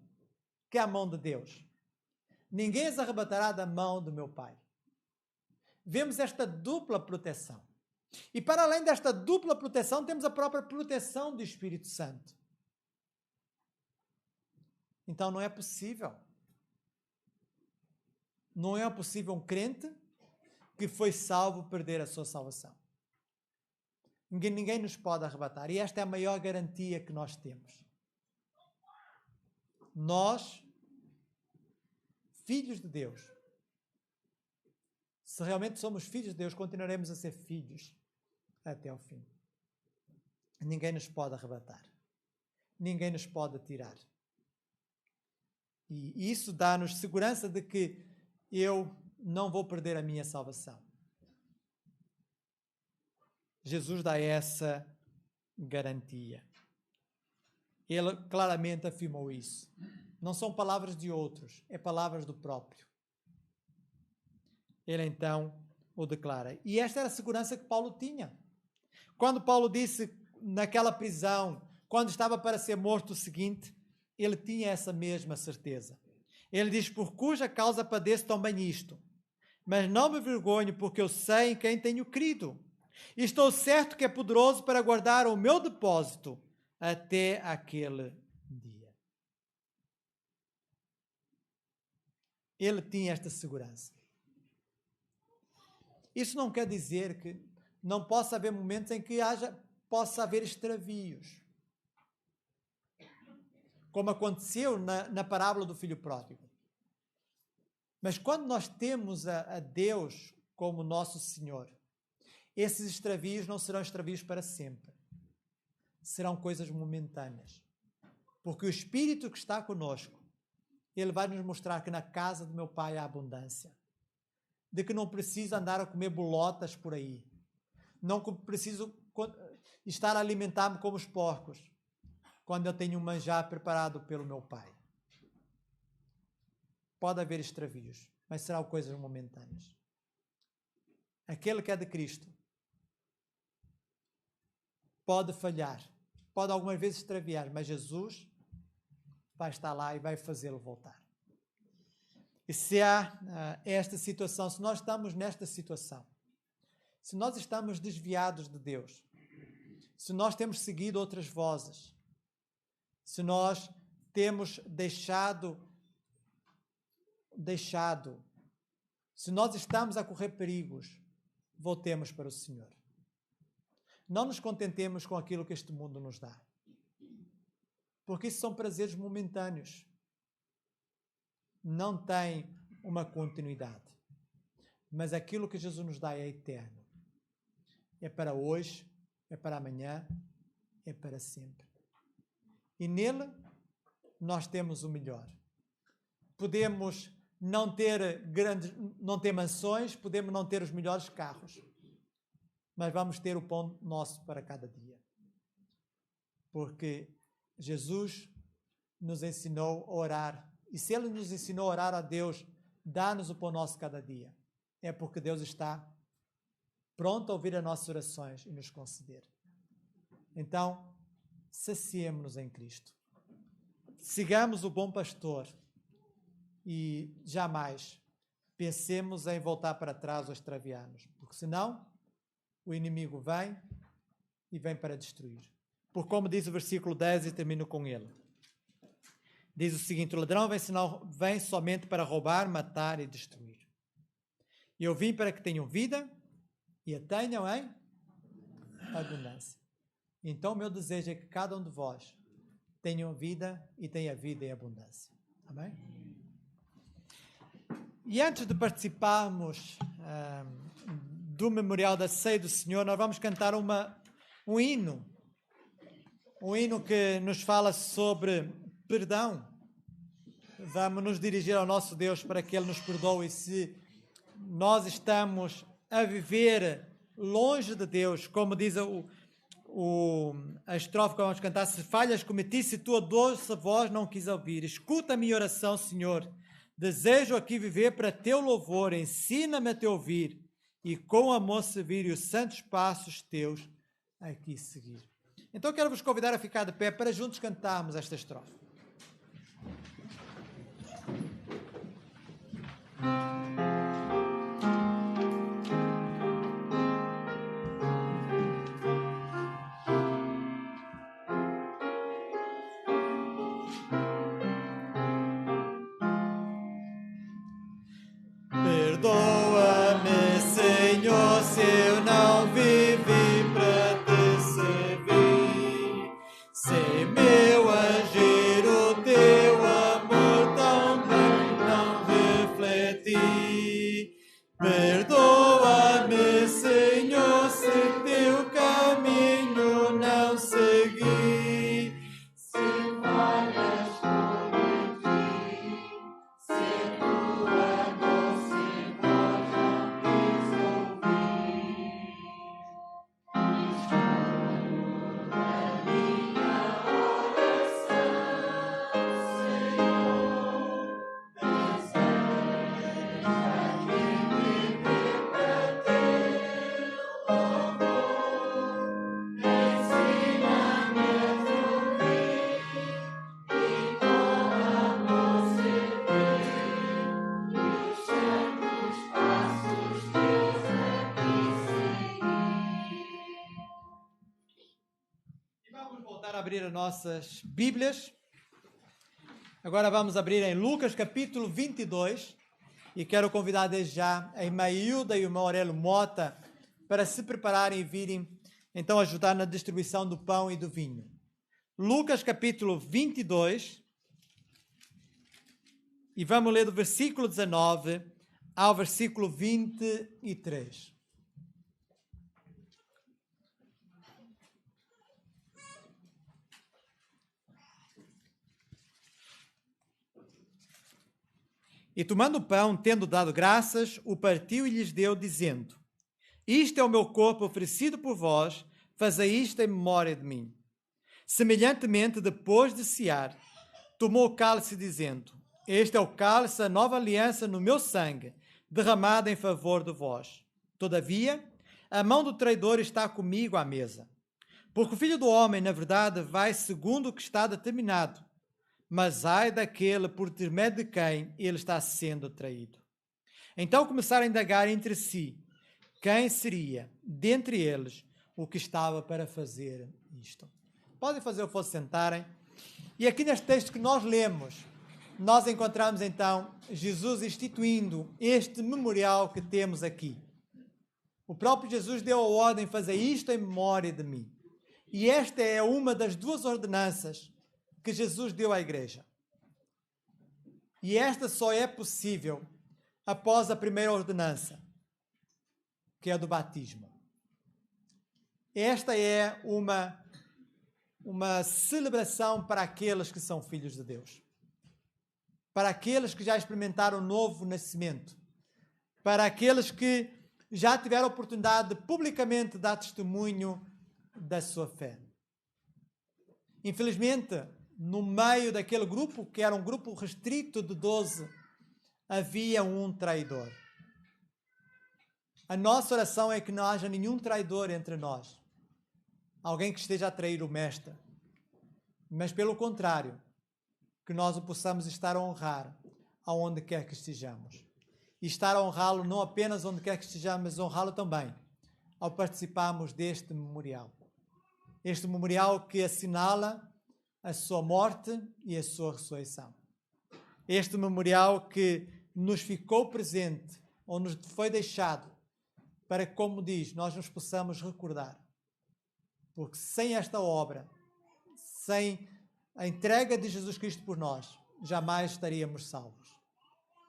que é a mão de Deus. Ninguém as arrebatará da mão do meu Pai. Vemos esta dupla proteção. E para além desta dupla proteção, temos a própria proteção do Espírito Santo. Então não é possível. Não é possível um crente que foi salvo perder a sua salvação. Ninguém nos pode arrebatar. E esta é a maior garantia que nós temos. Nós, filhos de Deus, se realmente somos filhos de Deus, continuaremos a ser filhos até ao fim. Ninguém nos pode arrebatar. Ninguém nos pode tirar. E isso dá-nos segurança de que eu não vou perder a minha salvação. Jesus dá essa garantia. Ele claramente afirmou isso. Não são palavras de outros, é palavras do próprio. Ele então o declara. E esta era a segurança que Paulo tinha. Quando Paulo disse naquela prisão, quando estava para ser morto, o seguinte, ele tinha essa mesma certeza. Ele diz, por cuja causa padeço também isto, mas não me vergonho, porque eu sei em quem tenho crido. E estou certo que é poderoso para guardar o meu depósito até aquele dia. Ele tinha esta segurança. Isso não quer dizer que não possa haver momentos em que possa haver extravios. Como aconteceu na parábola do filho pródigo. Mas quando nós temos a Deus como nosso Senhor, esses extravios não serão extravios para sempre. Serão coisas momentâneas. Porque o Espírito que está conosco, ele vai nos mostrar que na casa do meu Pai há abundância. De que não preciso andar a comer bolotas por aí. Não preciso estar a alimentar-me como os porcos, quando eu tenho um manjar preparado pelo meu Pai. Pode haver extravios, mas serão coisas momentâneas. Aquele que é de Cristo pode falhar, pode algumas vezes extraviar, mas Jesus vai estar lá e vai fazê-lo voltar. E se há esta situação, se nós estamos nesta situação, se nós estamos desviados de Deus, se nós temos seguido outras vozes, se nós temos deixado, se nós estamos a correr perigos, voltemos para o Senhor. Não nos contentemos com aquilo que este mundo nos dá. Porque isso são prazeres momentâneos. Não tem uma continuidade. Mas aquilo que Jesus nos dá é eterno. É para hoje, é para amanhã, é para sempre. E nele nós temos o melhor. Podemos não ter mansões, podemos não ter os melhores carros, mas vamos ter o pão nosso para cada dia. Porque Jesus nos ensinou a orar. E se Ele nos ensinou a orar a Deus, dá-nos o pão nosso cada dia. É porque Deus está pronto a ouvir as nossas orações e nos conceder. Então, saciemo-nos em Cristo. Sigamos o bom pastor e jamais pensemos em voltar para trás ou extraviar-nos. Porque senão, o inimigo vem e vem para destruir. Por como diz o versículo 10 e termino com ele. Diz o seguinte, o ladrão vem somente para roubar, matar e destruir. E eu vim para que tenham vida e a tenham em abundância. Então o meu desejo é que cada um de vós tenha vida e tenha vida em abundância. Amém? E antes de participarmos do memorial da ceia do Senhor, nós vamos cantar um hino. Um hino que nos fala sobre perdão. Vamos nos dirigir ao nosso Deus para que Ele nos perdoe. Se nós estamos a viver longe de Deus, como diz a estrofe que vamos cantar, se falhas cometi, se tua doce voz não quis ouvir, escuta a minha oração, Senhor. Desejo aqui viver para teu louvor, ensina-me a te ouvir e com amor servir e os santos passos teus aqui seguir. Então quero vos convidar a ficar de pé para juntos cantarmos esta estrofe. Perdoa-me, Senhor, se eu não vivi para te servir. Sem meu agir o teu amor também não refleti. Perdoa-me, Senhor, se teu caminho não segui. Se falhas cometi, se tua doce voz não quis ouvir. Escuta minha oração, Senhor. Deseja que viver para teu louvor. Ensina-me a ouvir e com amor servir. E os santos passos teus aqui seguir. E vamos voltar a abrir as nossas Bíblias. Agora vamos abrir em Lucas capítulo 22 e quero convidar desde já a irmã Hilda e o irmão Aurélio Mota para se prepararem e virem então ajudar na distribuição do pão e do vinho. Lucas capítulo 22 e vamos ler do versículo 19 ao versículo 23. E tomando o pão, tendo dado graças, o partiu e lhes deu, dizendo: Isto é o meu corpo oferecido por vós, fazei isto em memória de mim. Semelhantemente, depois de cear, tomou o cálice, dizendo: Este é o cálice da nova aliança no meu sangue, derramado em favor de vós. Todavia, a mão do traidor está comigo à mesa. Porque o Filho do Homem, na verdade, vai segundo o que está determinado, mas ai daquele por intermédio de quem ele está sendo traído. Então começaram a indagar entre si quem seria, dentre eles, o que estava para fazer isto. Podem fazer o fosse sentarem. E aqui neste texto que nós lemos, nós encontramos então Jesus instituindo este memorial que temos aqui. O próprio Jesus deu a ordem: fazer isto em memória de mim. E esta é uma das duas ordenanças que Jesus deu à igreja. E esta só é possível após a primeira ordenança, que é a do batismo. Esta é uma celebração para aqueles que são filhos de Deus. Para aqueles que já experimentaram o novo nascimento. Para aqueles que já tiveram a oportunidade de publicamente dar testemunho da sua fé. Infelizmente, no meio daquele grupo, que era um grupo restrito de 12, havia um traidor. A nossa oração é que não haja nenhum traidor entre nós. Alguém que esteja a trair o Mestre. Mas, pelo contrário, que nós o possamos estar a honrar aonde quer que estejamos. E estar a honrá-lo não apenas onde quer que estejamos, mas honrá-lo também ao participarmos deste memorial. Este memorial que assinala a sua morte e a sua ressurreição. Este memorial que nos ficou presente, ou nos foi deixado, para que, como diz, nós nos possamos recordar. Porque sem esta obra, sem a entrega de Jesus Cristo por nós, jamais estaríamos salvos.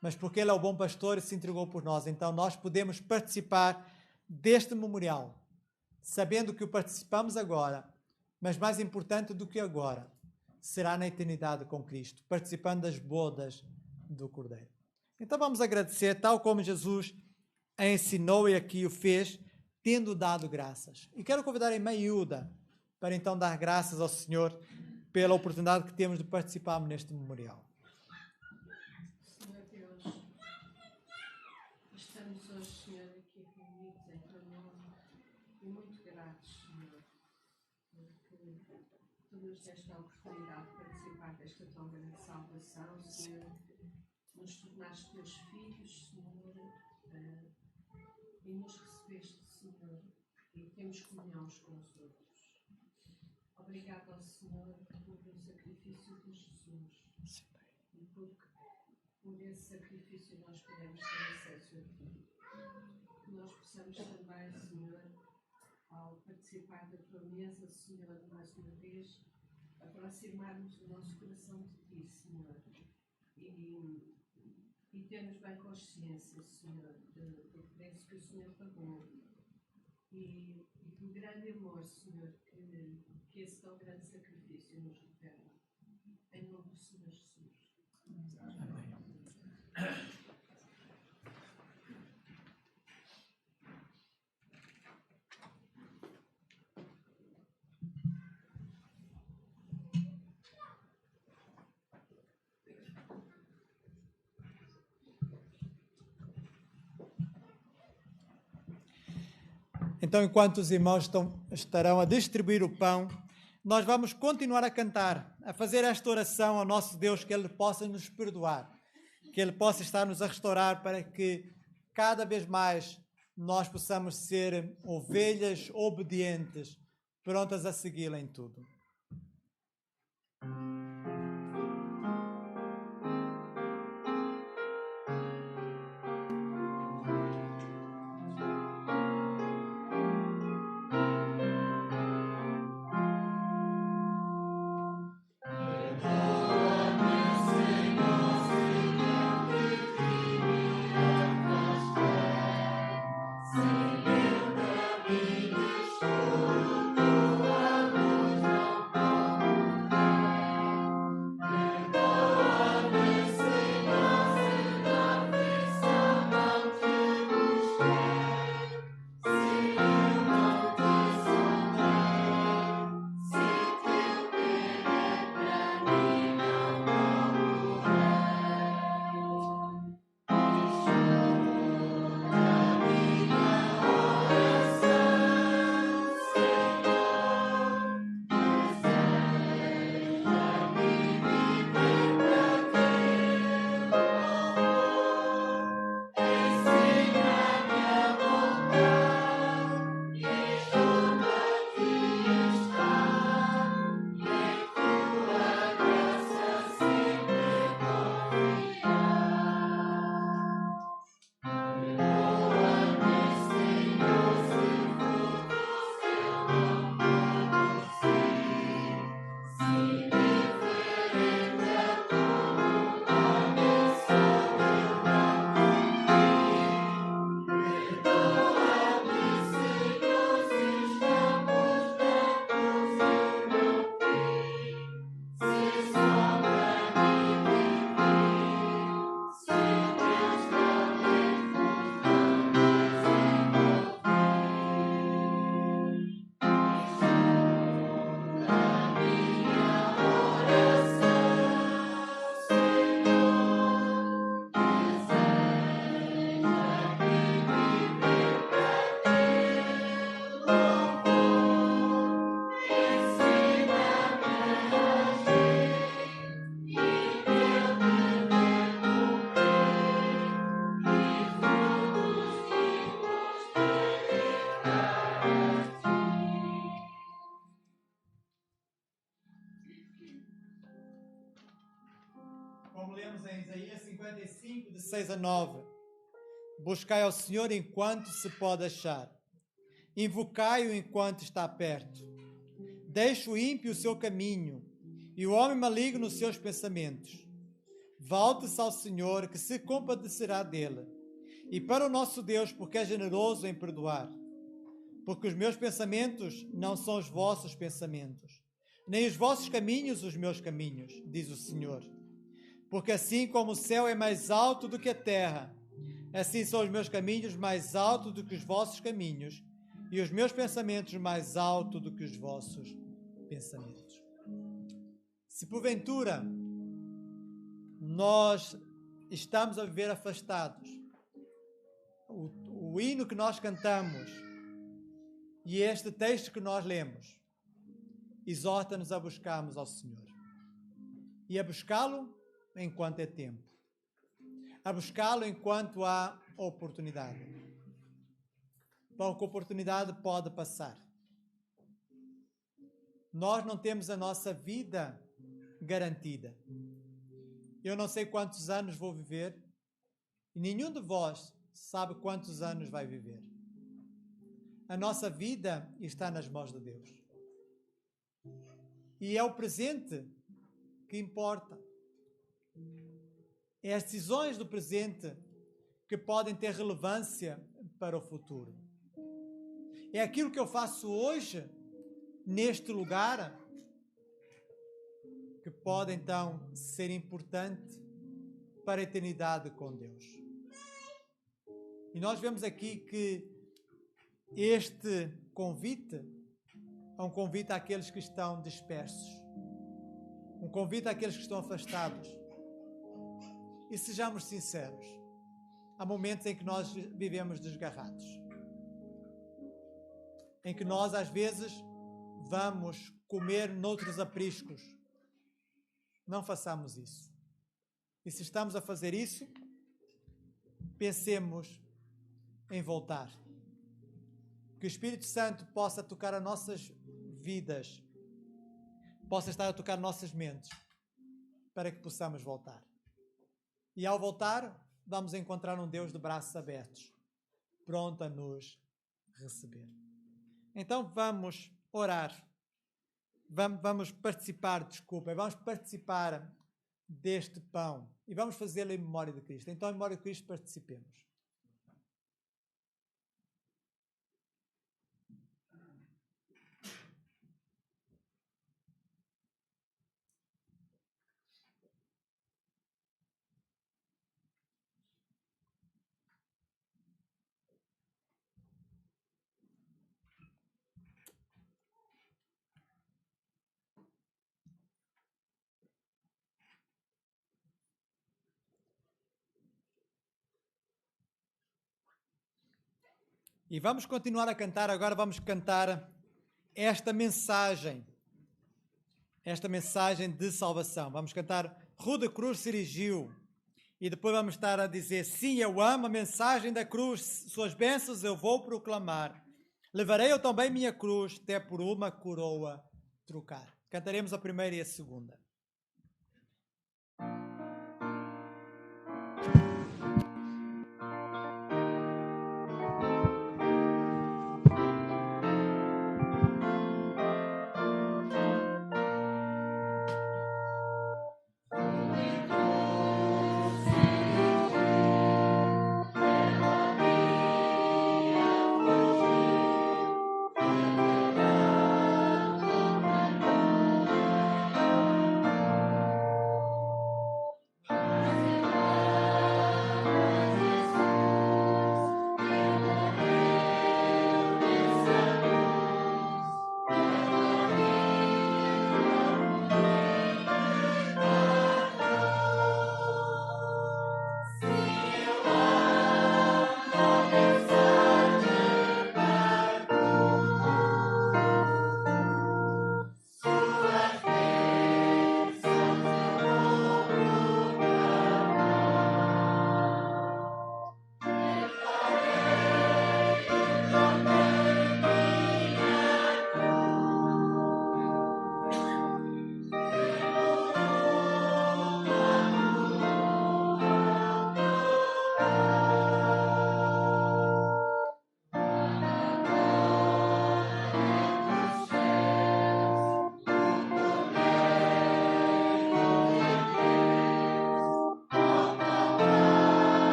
Mas porque Ele é o bom pastor e se entregou por nós, então nós podemos participar deste memorial, sabendo que o participamos agora, mas mais importante do que agora, será na eternidade com Cristo, participando das bodas do Cordeiro. Então vamos agradecer, tal como Jesus a ensinou e aqui o fez, tendo dado graças. E quero convidar a irmã Hilda para então dar graças ao Senhor pela oportunidade que temos de participarmos neste memorial. Senhor Deus, estamos hoje, Senhor, aqui reunidos em teu nome e muito gratos, Senhor, porque tu nos deste a oportunidade de participar desta tua grande salvação, Senhor, nos tornaste teus filhos, Senhor, e nos recebeste, Senhor, e temos comunhão uns com os outros. Obrigado ao Senhor pelo sacrifício de Jesus. E porque por esse sacrifício nós podemos ter acesso a Ti. Que nós possamos também, Senhor, ao participar da Tua mesa, Senhor, mais uma vez, aproximarmos o nosso coração de Ti, Senhor. E termos bem consciência, Senhor, do preço que o Senhor pagou. E do grande amor, Senhor, que esse tão grande sacrifício nos revela. Em nome do Senhor Jesus. Amém. Então, enquanto os irmãos estarão a distribuir o pão, nós vamos continuar a cantar, a fazer esta oração ao nosso Deus, que Ele possa nos perdoar, que Ele possa estar-nos a restaurar, para que cada vez mais nós possamos ser ovelhas obedientes, prontas a segui-lo em tudo. Como lemos em Isaías 55, de 6 a 9. Buscai ao Senhor enquanto se pode achar. Invocai-o enquanto está perto. Deixe o ímpio o seu caminho e o homem maligno os seus pensamentos. Volte-se ao Senhor, que se compadecerá dele, e para o nosso Deus, porque é generoso em perdoar. Porque os meus pensamentos não são os vossos pensamentos, nem os vossos caminhos os meus caminhos, diz o Senhor. Porque assim como o céu é mais alto do que a terra, assim são os meus caminhos mais altos do que os vossos caminhos, e os meus pensamentos mais altos do que os vossos pensamentos. Se porventura nós estamos a viver afastados, o hino que nós cantamos e este texto que nós lemos exorta-nos a buscarmos ao Senhor e a buscá-lo enquanto é tempo. a buscá-lo enquanto há oportunidade. Porque a oportunidade pode passar. Nós não temos a nossa vida garantida. Eu não sei quantos anos vou viver e nenhum de vós sabe quantos anos vai viver. A nossa vida está nas mãos de Deus. E é o presente que importa. É as decisões do presente que podem ter relevância para o futuro. É aquilo que eu faço hoje, neste lugar, que pode então ser importante para a eternidade com Deus. E nós vemos aqui que este convite é um convite àqueles que estão dispersos, um convite àqueles que estão afastados. E sejamos sinceros, há momentos em que nós vivemos desgarrados, em que nós às vezes vamos comer noutros apriscos. Não façamos isso. E se estamos a fazer isso, pensemos em voltar. Que o Espírito Santo possa tocar as nossas vidas, possa estar a tocar nossas mentes, para que possamos voltar. E ao voltar, vamos encontrar um Deus de braços abertos, pronto a nos receber. Então vamos orar. Vamos participar deste pão e vamos fazê-lo em memória de Cristo. Então, em memória de Cristo, participemos. E vamos continuar a cantar, agora vamos cantar esta mensagem de salvação. Vamos cantar Rua da Cruz se erigiu e depois vamos estar a dizer: sim, eu amo a mensagem da cruz, suas bênçãos eu vou proclamar. Levarei eu também minha cruz, até por uma coroa trocar. Cantaremos a primeira e a segunda. Thank you.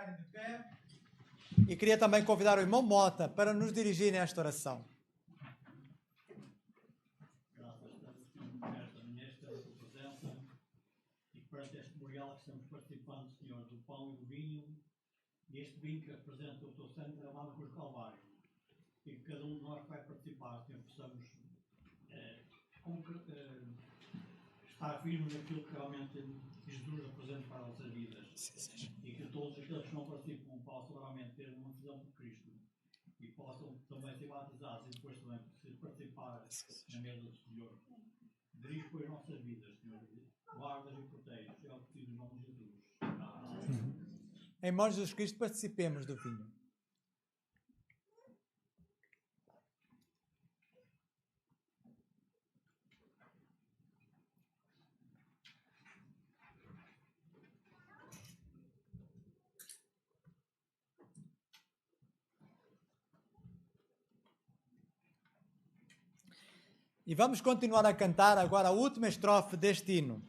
ficarem de pé. E queria também convidar o irmão Mota para nos dirigir nesta oração. Graças a Deus nesta manhã, esta presença e perante este memorial que estamos participando, Senhor, do pão e do vinho, e este vinho que representa o teu sangue derramado na cruz do Calvário. E que cada um de nós vai participar, Senhor, possamos estar firmes naquilo que realmente Jesus representa para as nossas vidas. E que todos aqueles que não participam possam realmente ter uma visão por Cristo e possam também ser batizados e depois também participar na mesa do Senhor. Dirige por as nossas vidas, Senhor. Guardas e proteges. É o que diz o nome de Jesus. Amém. Em nome de Jesus Cristo, participemos do vinho. E vamos continuar a cantar agora a última estrofe deste hino.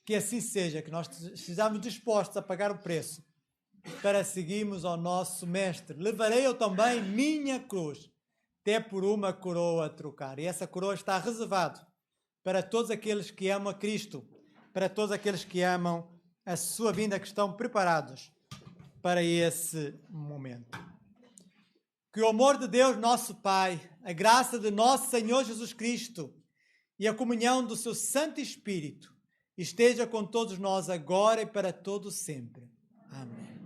Que assim seja, que nós estejamos dispostos a pagar o preço para seguirmos ao nosso Mestre. Levarei eu também minha cruz, até por uma coroa a trocar. E essa coroa está reservada para todos aqueles que amam a Cristo, para todos aqueles que amam a sua vinda, que estão preparados para esse momento. Que o amor de Deus, nosso Pai, a graça de nosso Senhor Jesus Cristo e a comunhão do seu Santo Espírito esteja com todos nós agora e para todo sempre. Amém.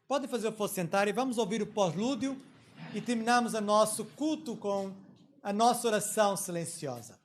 Podem fazer o favor de sentar e vamos ouvir o pós-lúdio e terminamos o nosso culto com a nossa oração silenciosa.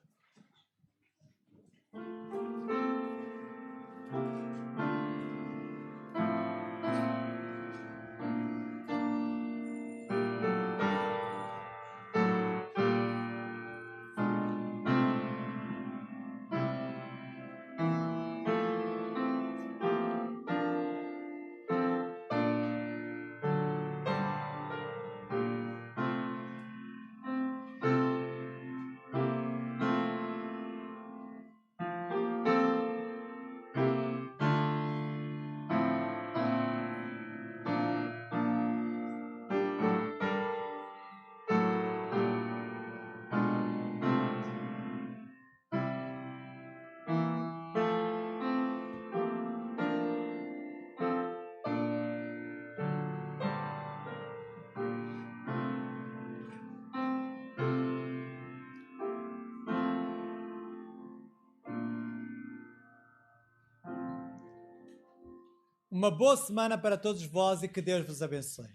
Uma boa semana para todos vós e que Deus vos abençoe.